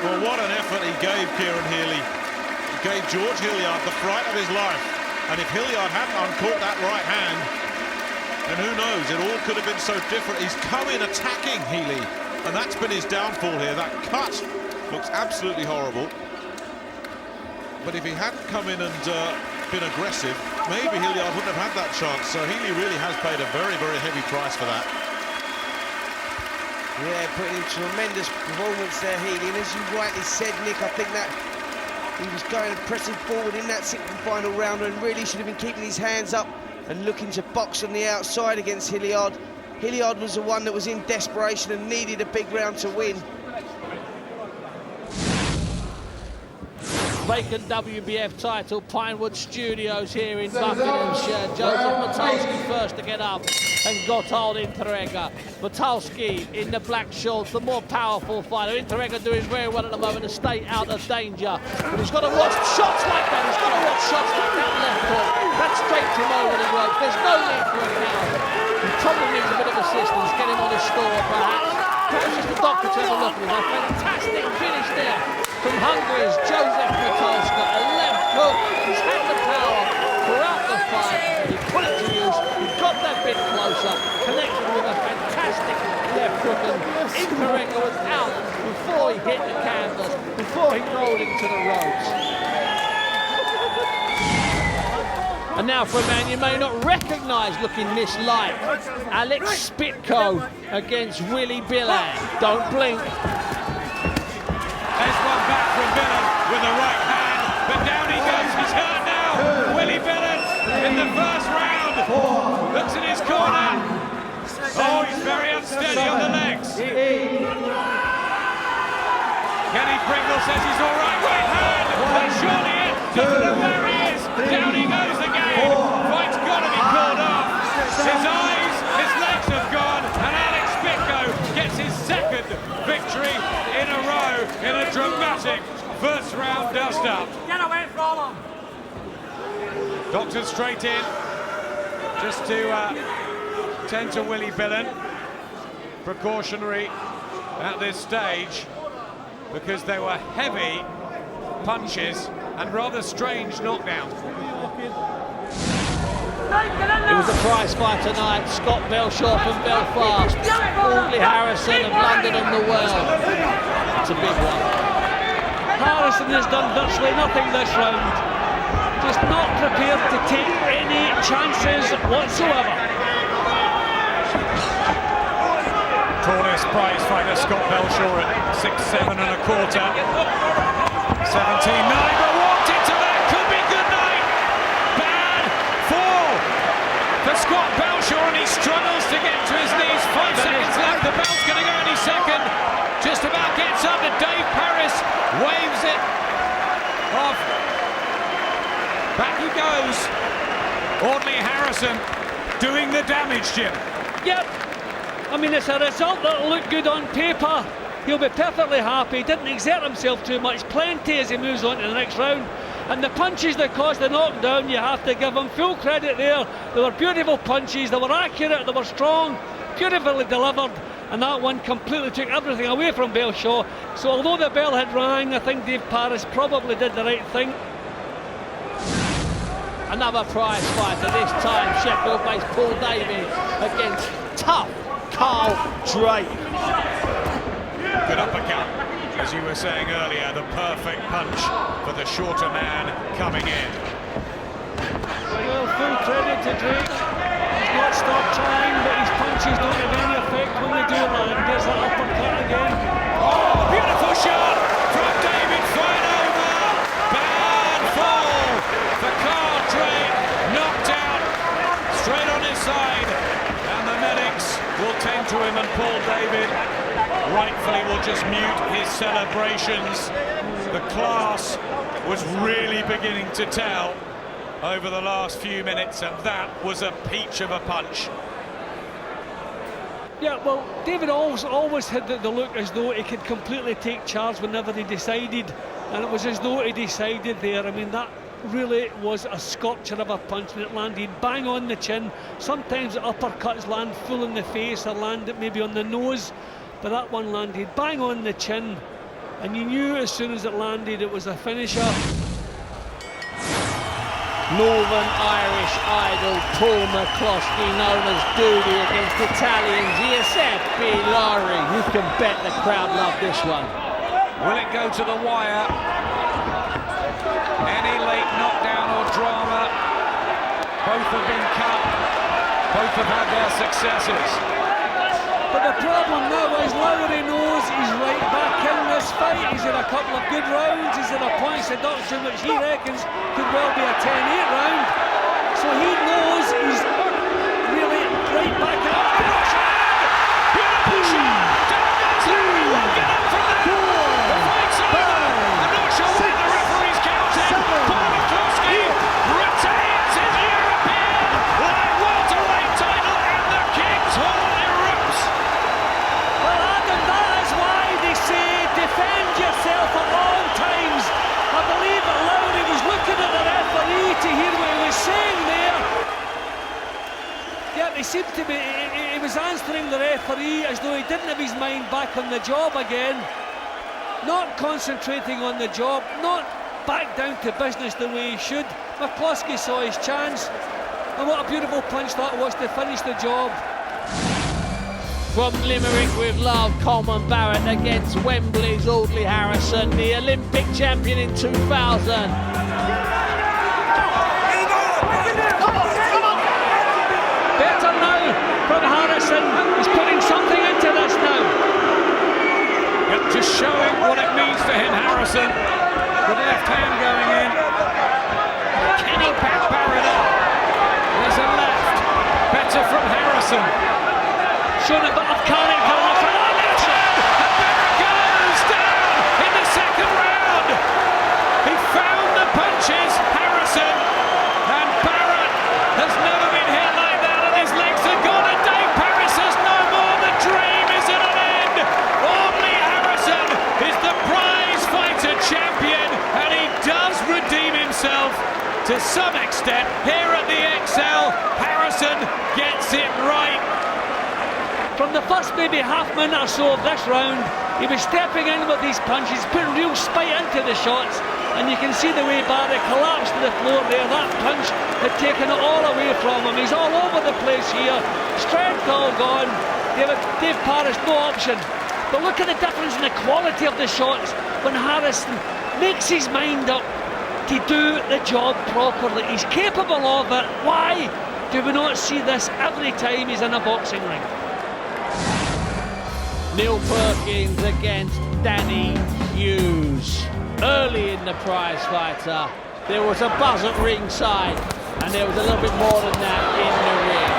Well, what an effort he gave Kieran Healy. He gave George Hilliard the fright of his life. And if Hilliard hadn't uncaught that right hand, then who knows? It all could have been so different. He's come in attacking Healy, and that's been his downfall here. That cut looks absolutely horrible. But if he hadn't come in and been aggressive, maybe Hilliard wouldn't have had that chance. So Healy really has paid a very, very heavy price for that. Yeah, putting in tremendous performance there, Healy. And as you rightly said, Nick, I think that he was going and pressing forward in that sixth and final round and really should have been keeping his hands up and looking to box on the outside against Hilliard. Hilliard was the one that was in desperation and needed a big round to win. Vacant WBF title, Pinewood Studios here in Buckinghamshire. Joseph Matalski first to get up and Gotthard Interega. Matalski in the black shorts, the more powerful fighter. Interega doing very well at the moment to stay out of danger. But he's got to watch shots like that. He's got to watch shots like that left hook. That's straight to over the ropes. There's no need for a count. He probably needs a bit of assistance. Get him on his store, perhaps. Perhaps just the doctor to have a look at him. A fantastic finish there from Hungary's Joseph Matalski. A left hook. He's had the power throughout the fight. He put it to use. He got that bit closer. Connected with a fantastic left hook. And Interega was out before he hit the canvas, before he rolled into the ropes. And now for a man you may not recognise looking this light, Alex Spitko against Willie Billan. Don't blink. There's one back from Billan with the right hand, but down he goes. He's hurt now. Willie Billan in the first round. Looks in his corner. Oh, he's very unsteady on the legs. Kenny Pringle says he's all right. Right hand. And surely it. There he is. Down he goes again. Fight's got to be called off. His eyes, his legs have gone, and Alex Spitko gets his second victory in a row in a dramatic first round dust-up. Get away from him! Doctor straight in, just to tend to Willie Billan. Precautionary at this stage, because they were heavy punches and rather strange knockdowns. It was a prize fight tonight. Scott Belshaw from Belfast, Audley Harrison of London and the world. It's a big one. Harrison has done virtually nothing this round. Just not prepared to take any chances whatsoever. Tallest prize fighter Scott Belshaw at 6'7" and a quarter. 17-9, but walked into that. Could be good night. Bad fall for Scott Belshaw, and he struggles to get to his knees. 5 seconds left. The bell's going to go any second. Just about gets up, and Dave Paris waves it off. Back he goes. Audley Harrison doing the damage, Jim. Yep. I mean, it's a result that'll look good on paper. He'll be perfectly happy, didn't exert himself too much, plenty as he moves on to the next round. And the punches that caused the knockdown, you have to give him full credit there. They were beautiful punches, they were accurate, they were strong, beautifully delivered. And that one completely took everything away from Belshaw. So although the bell had rang, I think Dave Paris probably did the right thing. Another prize fighter, this time Sheffield-based Paul Davies against tough Carl Drake. Good uppercut, as you were saying earlier, the perfect punch for the shorter man coming in. Well, full credit to to Drake. He's not stopped trying, but his punches don't have any effect when they do land. There's that uppercut again. Oh, beautiful shot from David Fine-over. Bad fall for Carl Drake. Knocked out, straight on his side. And the medics will tend to him, and Paul David rightfully will just mute his celebrations. The class was really beginning to tell over the last few minutes, and that was a peach of a punch. Yeah, well, David always had the look as though he could completely take charge whenever he decided, and it was as though he decided there. I mean, that really was a sculpture of a punch, and it landed bang on the chin. Sometimes the uppercuts land full in the face or land maybe on the nose, but that one landed bang on the chin, and you knew as soon as it landed it was a finisher. Northern Irish idol Paul McCloskey, known as Doody, against Italian Giuseppe Lari. You can bet the crowd love this one. Will it go to the wire? Any late knockdown or drama? Both have been cut. Both have had their successes. But the problem now is Lowry knows he's right back in this fight. He's in a couple of good rounds. He's in a point seduction which he reckons could well be a 10-8 round. So he knows he's really right back in. Beautiful shot! Lowry won't get up from there. The fight's over. I'm not sure why the referee's counting. Paul McCloskey retains his European light welterweight title, and the King's Hall erupts. Well, Adam, that is why they say defend yourself at all times. I believe that Lowry was looking at the referee to hear what he was saying there. Yeah, he seemed to be, he was answering the referee as though he didn't have his mind back on the job again. Not concentrating on the job, not back down to business the way he should. McCloskey saw his chance, and what a beautiful punch that was to finish the job. From Limerick with love, Coleman Barrett against Wembley's Audley Harrison, the Olympic champion in 2000. Better now from Harrison. He's putting something into this now. Yep, just showing what it means to him, Harrison. With the left hand going in. Can he back Barrett up? There's a left. Better from Harrison. Showing a bit of carrying power from Harrison. And Barrett goes down in the second round. He found the punches, Harrison. And Barrett has never been hit like that, and his legs are gone, and Dave Paris says no more. The dream is at an end. Only Harrison is the prize fighter champion, and he does redeem himself to some extent here at the XL. Harrison gets it right. From the first maybe half minute or so of this round, he was stepping in with these punches, putting real spite into the shots, and you can see the way Barry collapsed to the floor there. That punch had taken it all away from him. He's all over the place here, strength all gone. Dave Paris, no option. But look at the difference in the quality of the shots when Harrison makes his mind up to do the job properly. He's capable of it. Why do we not see this every time he's in a boxing ring? Neil Perkins against Danny Hughes. Early in the prize fighter, there was a buzz at ringside, and there was a little bit more than that in the ring.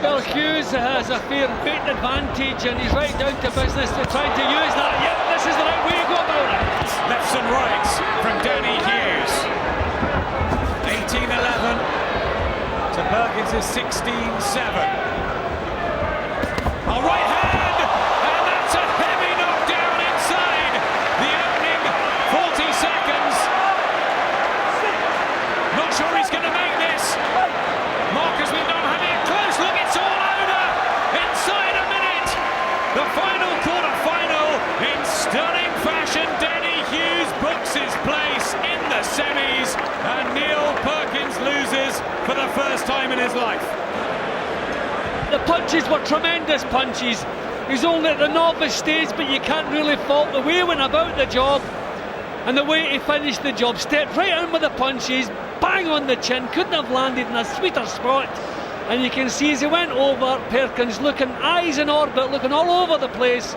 Well, Hughes has a fair weight advantage, and he's right down to business to try to use that. Yep, this is the right way to go about it. Lefts and rights from Danny Hughes. 18-11. To Perkins' 16-7. A right hand, and that's a heavy knockdown inside the opening 40 seconds. Not sure he's going to make this. Marcus McDonald having a close look. It's all over inside a minute. The final quarter-final in stunning fashion. Danny Hughes books his place in the semis, and Neil Perkins loses for the first time in his life. The punches were tremendous punches. He's only at the novice stage, but you can't really fault the way he went about the job. And the way he finished the job, stepped right in with the punches, bang on the chin, couldn't have landed in a sweeter spot. And you can see as he went over, Perkins looking, eyes in orbit, looking all over the place.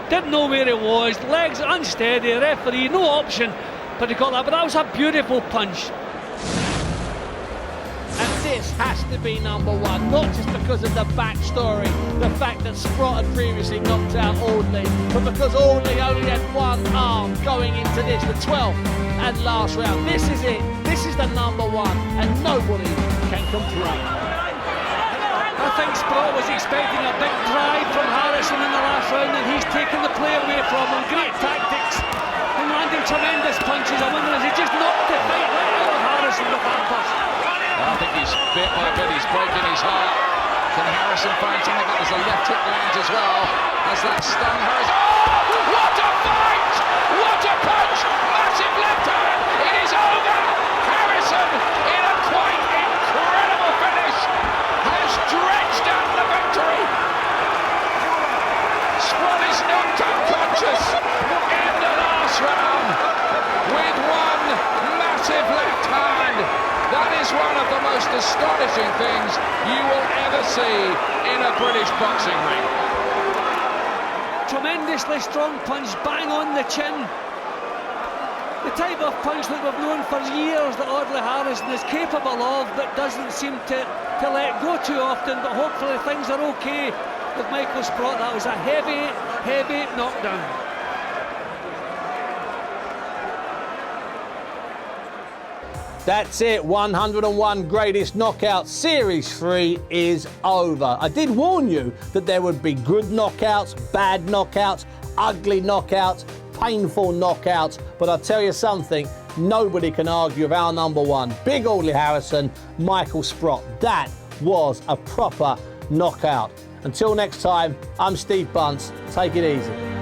Didn't know where he was, legs unsteady, referee, no option but to call that. But that was a beautiful punch. And this has to be number one, not just because of the backstory, the fact that Sprott had previously knocked out Audley, but because Audley only had one arm going into this, the 12th and last round. This is it. This is the number one, and nobody can complain. I think Sprott was expecting a big drive from Harrison in the last round, and he's taken the play away from him. Great tactics and landing tremendous punches. I wonder if he just knocked the fight right out of Harrison with that first. I think he's bit by bit, he's breaking his heart. Can Harrison find something? That there's a left hook lands as well as that stung Harrison. Oh, what a fight! What a punch! Massive left hand. It is over. Harrison, in a quite incredible finish, has dredged out the victory. Sprott is knocked unconscious in the last round with one massive left hand. That is one of the most astonishing things you will ever see in a British boxing ring. Tremendously strong punch, bang on the chin. The type of punch that we've known for years that Audley Harrison is capable of, but doesn't seem to let go too often. But hopefully things are okay with Michael Sprott. That was a heavy, heavy knockdown. That's it, 101 Greatest Knockouts Series 3 is over. I did warn you that there would be good knockouts, bad knockouts, ugly knockouts, painful knockouts, but I'll tell you something, nobody can argue with our number one. Big Audley Harrison, Michael Sprott. That was a proper knockout. Until next time, I'm Steve Bunce. Take it easy.